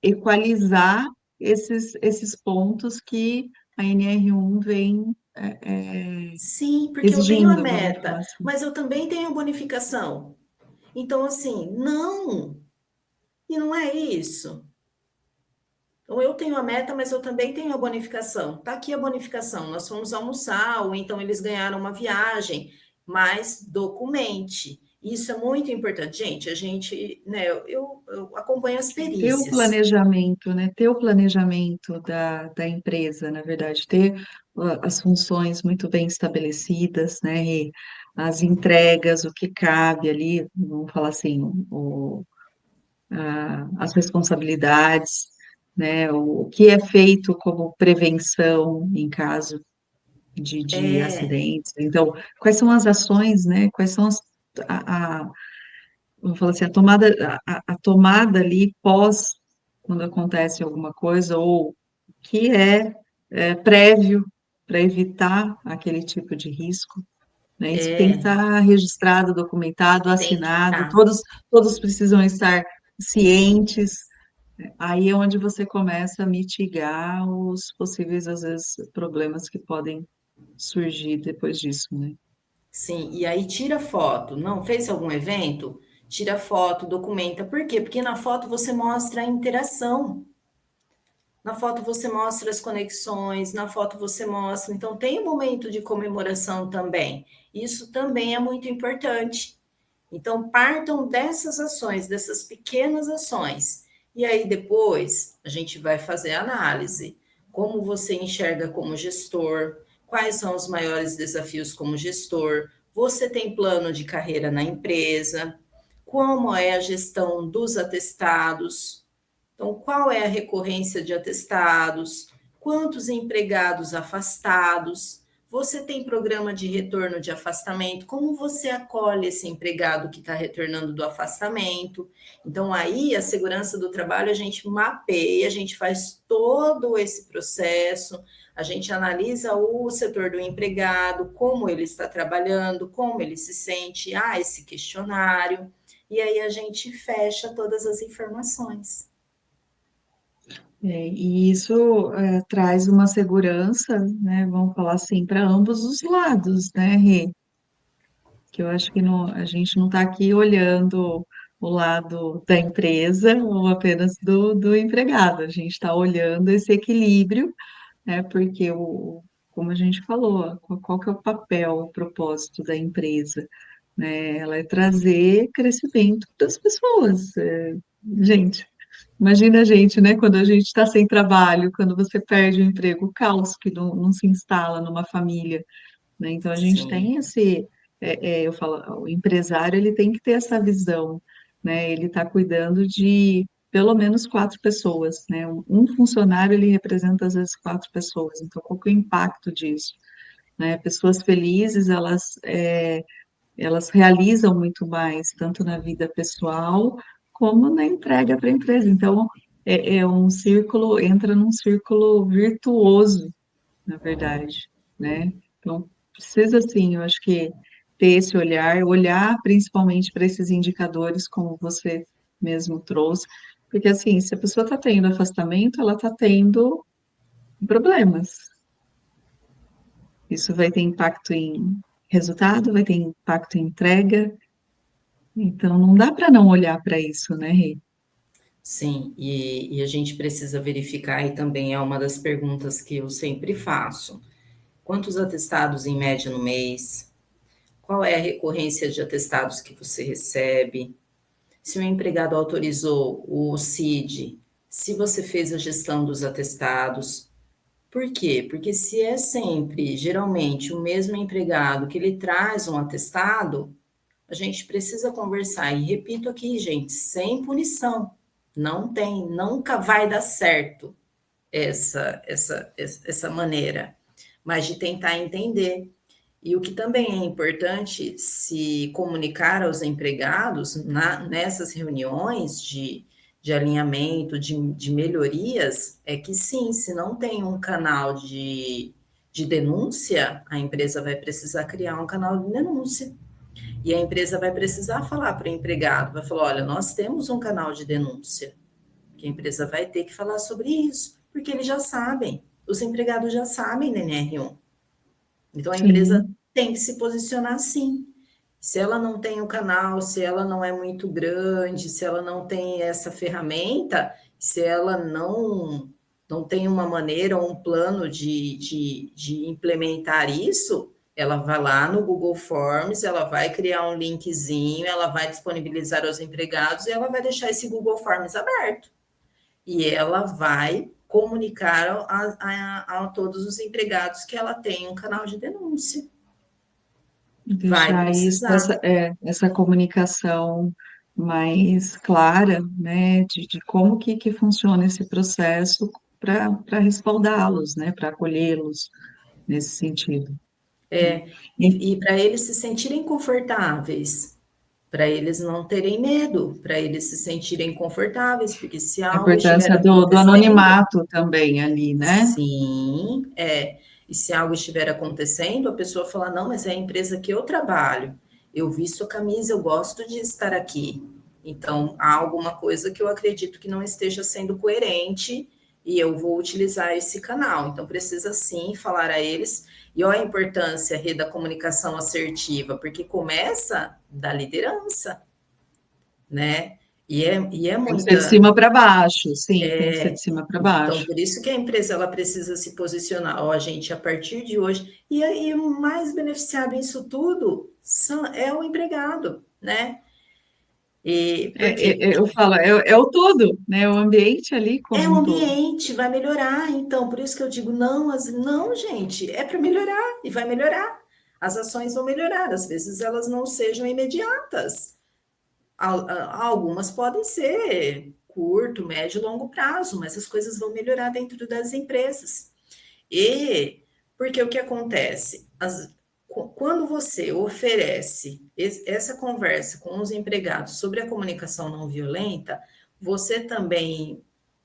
equalizar esses pontos que a NR1 vem Sim, porque eu tenho a exigindo, vamos falar meta, assim. mas eu também tenho a bonificação. Então, assim, não, e não é isso. Então, eu tenho a meta, mas eu também tenho a bonificação. Está aqui a bonificação. Nós fomos almoçar, ou então eles ganharam uma viagem, mas documente. Isso é muito importante. Gente, a gente, né, eu acompanho as Ter o perícias. planejamento, né? Ter o planejamento da empresa, na verdade, ter as funções muito bem estabelecidas, né? E as entregas, o que cabe ali, vamos falar assim, as responsabilidades, né? O que é feito como prevenção em caso de É, acidentes. Então, quais são as ações, né? Quais são vamos falar assim, a tomada ali pós, quando acontece alguma coisa, ou que prévio para evitar aquele tipo de risco, né? Isso tem que é, estar registrado, documentado, tem que assinado, estar. todos precisam estar cientes. Aí é onde você começa a mitigar os possíveis, às vezes, problemas que podem surgir depois disso, né? Sim, e aí tira foto. Não fez algum evento? Tira foto, documenta. Por quê? Porque na foto você mostra a interação. Na foto você mostra as conexões, na foto você mostra. Então, tem um momento de comemoração também. Isso também é muito importante. Então, partam dessas ações, dessas pequenas ações. E aí, depois, a gente vai fazer a análise. Como você enxerga como gestor? Quais são os maiores desafios como gestor? Você tem plano de carreira na empresa? Como é a gestão dos atestados? Então, qual é a recorrência de atestados? Quantos empregados afastados? Você tem programa de retorno de afastamento? Como você acolhe esse empregado que está retornando do afastamento? Então, aí, a segurança do trabalho, a gente mapeia, a gente faz todo esse processo, A gente analisa o setor do empregado, como ele está trabalhando, como ele se sente, esse questionário, e aí a gente fecha todas as informações. E isso traz uma segurança, né, vamos falar assim, para ambos os lados, né, Rê? Que eu acho que a gente não está aqui olhando o lado da empresa ou apenas do empregado, a gente está olhando esse equilíbrio, né, porque como a gente falou, qual que é o papel, o propósito da empresa, né? Ela é trazer crescimento das pessoas. Gente, imagina a gente, né, quando a gente está sem trabalho, quando você perde o emprego, o caos que não se instala numa família, né? Então a gente Sim, tem eu falo, o empresário ele tem que ter essa visão, né? Ele está cuidando de pelo menos quatro pessoas, né? Um funcionário ele representa às vezes quatro pessoas. Então qual que é o impacto disso, né? Pessoas felizes elas realizam muito mais, tanto na vida pessoal como na entrega para a empresa. Então, é um círculo, entra num círculo virtuoso, na verdade, né? Então, precisa, sim, eu acho que ter esse olhar principalmente para esses indicadores, como você mesmo trouxe, porque, assim, se a pessoa está tendo afastamento, ela está tendo problemas. Isso vai ter impacto em resultado, vai ter impacto em entrega. Então, não dá para não olhar para isso, né, Rê? sim, e a gente precisa verificar, e também é uma das perguntas que eu sempre faço: quantos atestados em média no mês? Qual é a recorrência de atestados que você recebe? Se o empregado autorizou o CID, se você fez a gestão dos atestados. Por quê? Porque se é sempre, geralmente, o mesmo empregado que ele traz um atestado, a gente precisa conversar. E repito aqui, gente, sem punição. Não tem, nunca vai dar certo essa maneira, mas de tentar entender. E o que também é importante se comunicar aos empregados nessas reuniões de alinhamento, de melhorias, é que sim, se não tem um canal de denúncia, a empresa vai precisar criar um canal de denúncia. E a empresa vai precisar falar para o empregado, vai falar, olha, nós temos um canal de denúncia, que a empresa vai ter que falar sobre isso, porque eles já sabem, os empregados já sabem da NR1. Então a empresa Sim, tem que se posicionar sim. Se ela não tem o canal, se ela não é muito grande, se ela não tem essa ferramenta, se ela não tem uma maneira ou um plano de implementar isso, ela vai lá no Google Forms, ela vai criar um linkzinho, ela vai disponibilizar aos empregados e ela vai deixar esse Google Forms aberto. E ela vai comunicar a todos os empregados que ela tem um canal de denúncia. Vai deixar isso, precisar. essa comunicação mais clara, né, de como que funciona esse processo para respaldá-los, né, para acolhê-los nesse sentido, né? E E para eles se sentirem confortáveis, para eles não terem medo, para eles se sentirem confortáveis, porque se a algo estiver importância do acontecendo, anonimato também ali, né? sim, e se algo estiver acontecendo, a pessoa fala: não, mas é a empresa que eu trabalho, eu visto a camisa, eu gosto de estar aqui. Então, há alguma coisa que eu acredito que não esteja sendo coerente e eu vou utilizar esse canal. Então, precisa sim falar a eles. E olha a importância, Rê, da comunicação assertiva, porque começa da liderança, né? E é Tem que ser de muita. cima para baixo, sim, tem que ser de cima para Então, baixo. por isso que a empresa ela precisa se posicionar. Ó, gente, a partir de hoje. E aí, o mais beneficiado nisso tudo é o empregado, né? E por quê? Eu falo, é o todo, né? O ambiente ali É como o um todo. ambiente, vai melhorar. Então, por isso que eu digo, não, não, gente, é para melhorar e vai melhorar. As ações vão melhorar, às vezes elas não sejam imediatas. Algumas podem ser curto, médio e longo prazo, mas as coisas vão melhorar dentro das empresas. E porque o que acontece? Quando você oferece essa conversa com os empregados sobre a comunicação não violenta, você também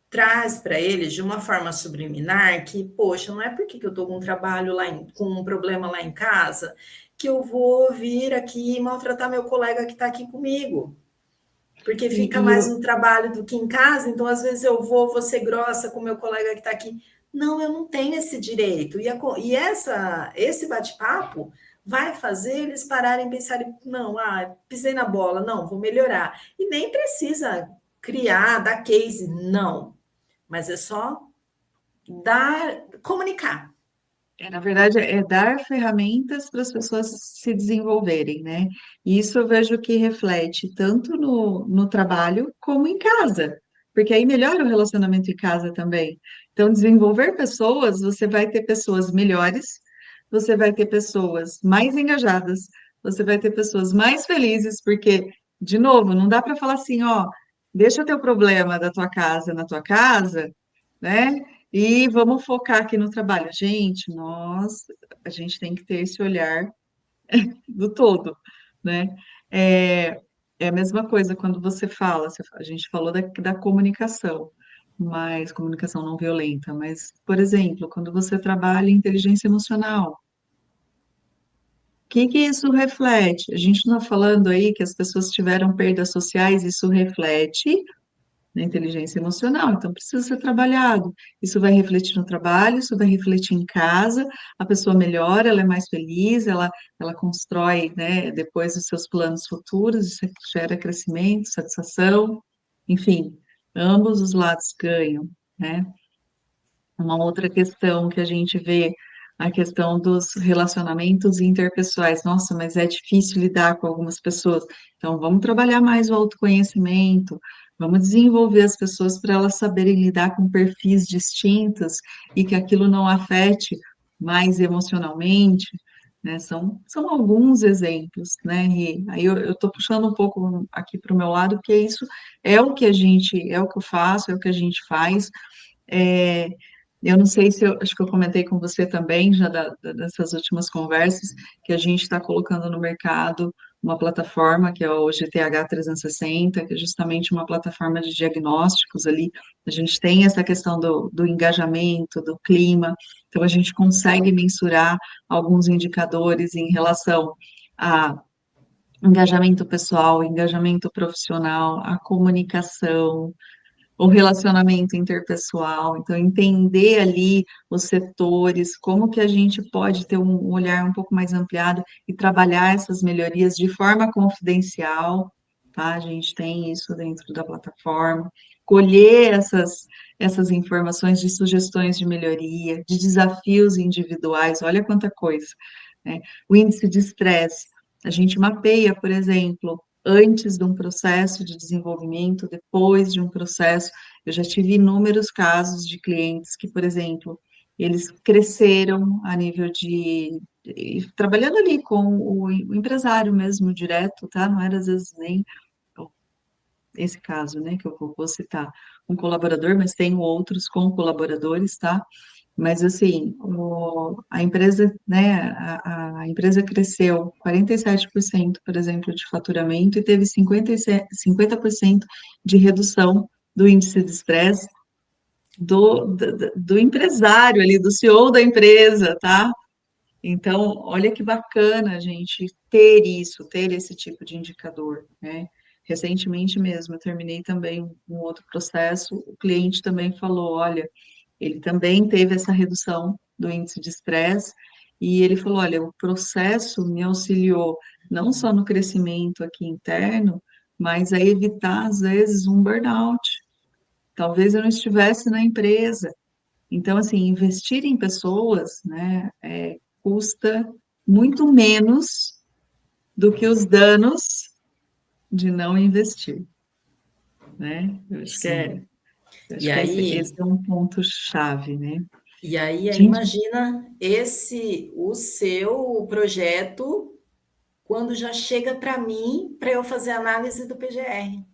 traz para eles de uma forma subliminar que, poxa, não é porque eu estou com um trabalho com um problema lá em casa que eu vou vir aqui e maltratar meu colega que está aqui comigo, porque E, fica e mais eu, no trabalho do que em casa, então às vezes vou ser grossa com meu colega que está aqui. Não, eu não tenho esse direito. Esse bate-papo vai fazer eles pararem e pensarem, não, pisei na bola, não, vou melhorar. E nem precisa criar, dar case, não. Mas é só comunicar. Na verdade, é dar ferramentas para as pessoas se desenvolverem, né? E isso eu vejo que reflete tanto no trabalho como em casa, porque aí melhora o relacionamento em casa também. Então, desenvolver pessoas, você vai ter pessoas melhores, você vai ter pessoas mais engajadas, você vai ter pessoas mais felizes, porque, de novo, não dá para falar assim, ó, deixa teu problema da tua casa na tua casa, né? E vamos focar aqui no trabalho. Gente, a gente tem que ter esse olhar do todo, né? É, é a mesma coisa quando você fala, a gente falou da comunicação, mas comunicação não violenta, mas, por exemplo, quando você trabalha em inteligência emocional, o que que isso reflete? A gente não está falando aí que as pessoas tiveram perdas sociais, isso reflete na inteligência emocional, então precisa ser trabalhado. Isso vai refletir no trabalho, isso vai refletir em casa, a pessoa melhora, ela é mais feliz, ela constrói, né, depois os seus planos futuros, isso gera crescimento, satisfação, enfim, ambos os lados ganham, né? Uma outra questão que a gente vê, a questão dos relacionamentos interpessoais. Nossa, mas é difícil lidar com algumas pessoas. Então, vamos trabalhar mais o autoconhecimento, vamos desenvolver as pessoas para elas saberem lidar com perfis distintos e que aquilo não afete mais emocionalmente. Né? São alguns exemplos, né? E aí eu estou puxando um pouco aqui para o meu lado, porque isso é o que eu faço, é o que a gente faz. É, eu não sei se acho que eu comentei com você também, já dessas últimas conversas, que a gente está colocando no mercado uma plataforma que é o GTH 360, que é justamente uma plataforma de diagnósticos ali. A gente tem essa questão do engajamento, do clima, então a gente consegue mensurar alguns indicadores em relação a engajamento pessoal, engajamento profissional, a comunicação, o relacionamento interpessoal, então entender ali os setores, como que a gente pode ter um olhar um pouco mais ampliado e trabalhar essas melhorias de forma confidencial, tá? A gente tem isso dentro da plataforma, colher essas informações de sugestões de melhoria, de desafios individuais, olha quanta coisa, né? O índice de estresse, a gente mapeia, por exemplo, antes de um processo de desenvolvimento, depois de um processo. Eu já tive inúmeros casos de clientes que, por exemplo, eles cresceram a nível trabalhando ali com o empresário mesmo, direto, tá? Não era às vezes nem esse caso, né, que eu vou citar, um colaborador, mas tenho outros com colaboradores, tá? Mas assim, a empresa, né, a empresa cresceu 47%, por exemplo, de faturamento e teve 50% de redução do índice de estresse do empresário ali, do CEO da empresa, tá? Então, olha que bacana a gente ter isso, ter esse tipo de indicador, né? Recentemente mesmo, eu terminei também um outro processo, o cliente também falou, olha, ele também teve essa redução do índice de estresse, e ele falou, olha, o processo me auxiliou não só no crescimento aqui interno, mas a evitar, às vezes, um burnout. Talvez eu não estivesse na empresa. Então, assim, investir em pessoas, né, custa muito menos do que os danos de não investir, né? Sim. E Esse aí, é um ponto chave, né? aí Gente, imagina o seu projeto quando já chega para mim para eu fazer análise do PGR.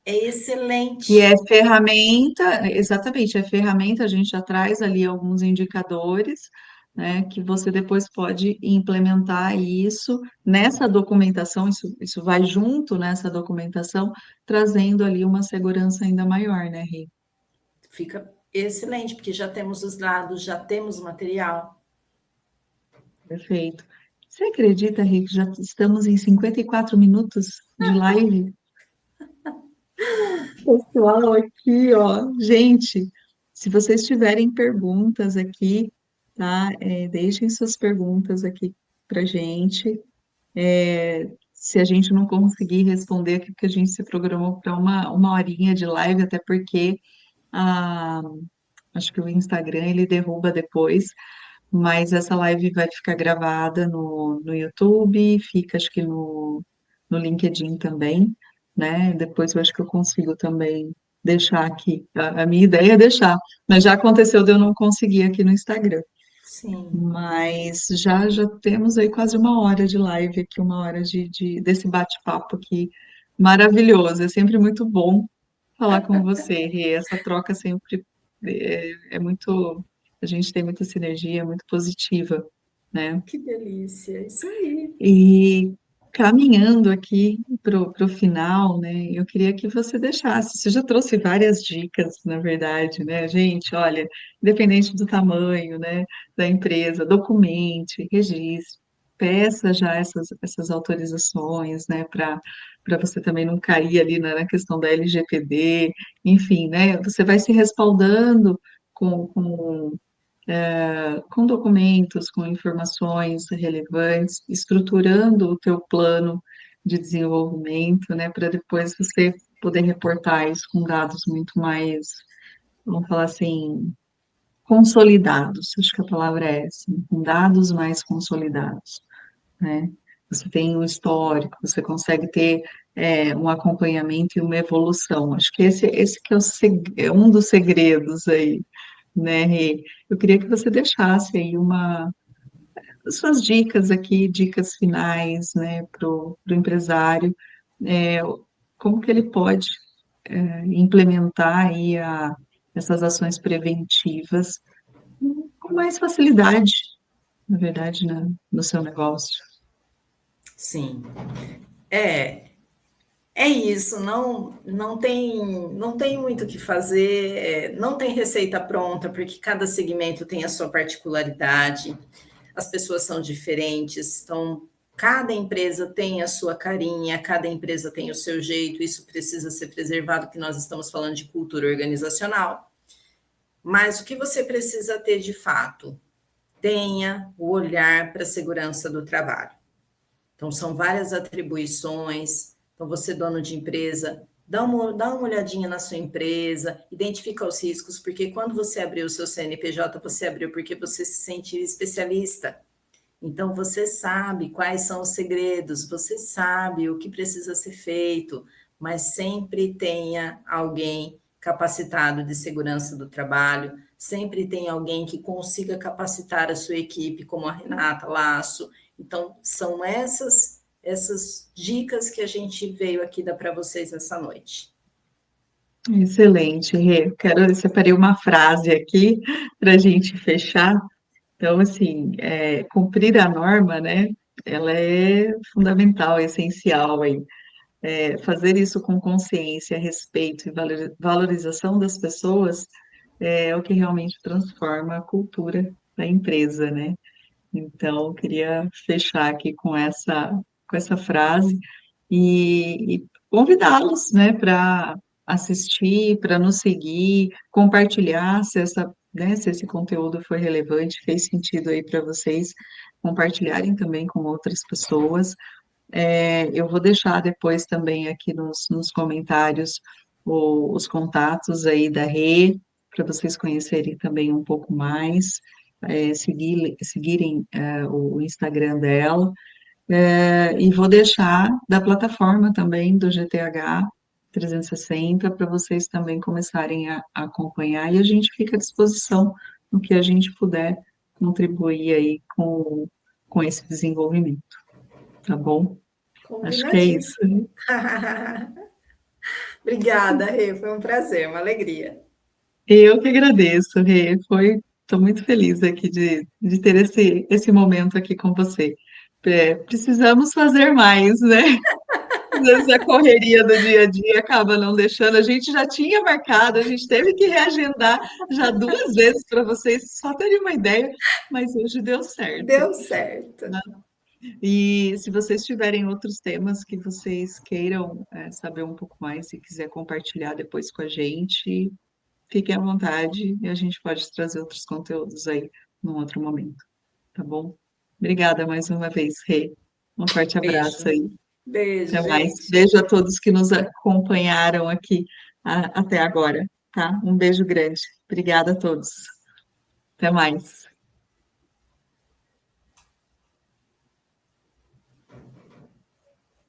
É que é excelente. ferramenta, exatamente, é ferramenta, a gente já traz ali alguns indicadores, né, que você depois pode implementar isso nessa documentação, isso vai junto nessa documentação, trazendo ali uma segurança ainda maior, né, Rê? fica excelente, porque já temos os dados, já temos o material. Perfeito. Você acredita, Rick, já estamos em 54 minutos de live? Pessoal aqui, ó, gente, se vocês tiverem perguntas aqui, tá? Deixem suas perguntas aqui pra gente. Se a gente não conseguir responder aqui, porque a gente se programou para uma horinha de live, até porque a, acho que o Instagram ele derruba depois, mas essa live vai ficar gravada no YouTube, fica acho que no LinkedIn também, né? Depois eu acho que eu consigo também deixar aqui. A minha ideia é deixar, mas já aconteceu de eu não conseguir aqui no Instagram. Sim. Mas já temos aí quase uma hora de live aqui, uma hora desse bate-papo aqui maravilhoso. É sempre muito bom falar com você, Rê. Essa troca sempre é muito. A gente tem muita sinergia, é muito positiva, né? Que delícia, isso aí. E caminhando aqui para o final, né, eu queria que você deixasse. Você já trouxe várias dicas, na verdade, né, gente? Olha, independente do tamanho, né, da empresa, documente, registre, peça já essas autorizações, né, para você também não cair ali na questão da LGPD, enfim, né, você vai se respaldando com documentos, com informações relevantes, estruturando o teu plano de desenvolvimento, né, para depois você poder reportar isso com dados muito mais, vamos falar assim, consolidados, acho que a palavra é essa, com dados mais consolidados, né? Você tem um histórico, você consegue ter um acompanhamento e uma evolução. Acho que esse que é um dos segredos aí, né, Rê? Eu queria que você deixasse aí suas dicas aqui, dicas finais, né, para o empresário, é, como que ele pode implementar aí essas ações preventivas com mais facilidade, na verdade, no seu negócio. Sim. É, é isso, não tem muito o que fazer, não tem receita pronta, porque cada segmento tem a sua particularidade, as pessoas são diferentes, então cada empresa tem a sua carinha, cada empresa tem o seu jeito, isso precisa ser preservado, que nós estamos falando de cultura organizacional. Mas o que você precisa ter de fato? Tenha o olhar para a segurança do trabalho. Então, são várias atribuições. Então, você, dono de empresa, dá uma olhadinha na sua empresa, identifica os riscos, porque quando você abriu o seu CNPJ, você abriu porque você se sente especialista. Então, você sabe quais são os segredos, você sabe o que precisa ser feito, mas sempre tenha alguém capacitado de segurança do trabalho, sempre tem alguém que consiga capacitar a sua equipe, como a Renata Lasso. Então, são essas dicas que a gente veio aqui dar para vocês essa noite. Excelente, Rê. Eu separei uma frase aqui para a gente fechar. Então, assim, cumprir a norma, né? Ela é fundamental, essencial aí. Fazer isso com consciência, respeito e valorização das pessoas é o que realmente transforma a cultura da empresa, né? Então, eu queria fechar aqui com essa frase e convidá-los, né, para assistir, para nos seguir, compartilhar se esse conteúdo foi relevante, fez sentido aí para vocês, compartilharem também com outras pessoas. Eu vou deixar depois também aqui nos comentários os contatos aí da Rê, para vocês conhecerem também um pouco mais, seguirem o Instagram dela, e vou deixar da plataforma também do GTH 360 para vocês também começarem a acompanhar e a gente fica à disposição no que a gente puder contribuir aí com esse desenvolvimento, tá bom? Acho que é isso. Combinadíssimo. Obrigada, Rê, foi um prazer, uma alegria. Eu que agradeço, Rê. Estou muito feliz aqui de ter esse momento aqui com você. Precisamos fazer mais, né? vezes a correria do dia a dia acaba não deixando. A gente já tinha marcado, a gente teve que reagendar já 2 vezes para vocês só terem uma ideia, mas hoje deu certo. Deu certo. E se vocês tiverem outros temas que vocês queiram saber um pouco mais, se quiser compartilhar depois com a gente, fiquem à vontade e a gente pode trazer outros conteúdos aí num outro momento, tá bom? Obrigada mais uma vez, Rê. Um forte abraço Beijo. aí. Beijo, Até mais. gente. Beijo a todos que nos acompanharam aqui até agora, tá? Um beijo grande. Obrigada a todos. Até mais.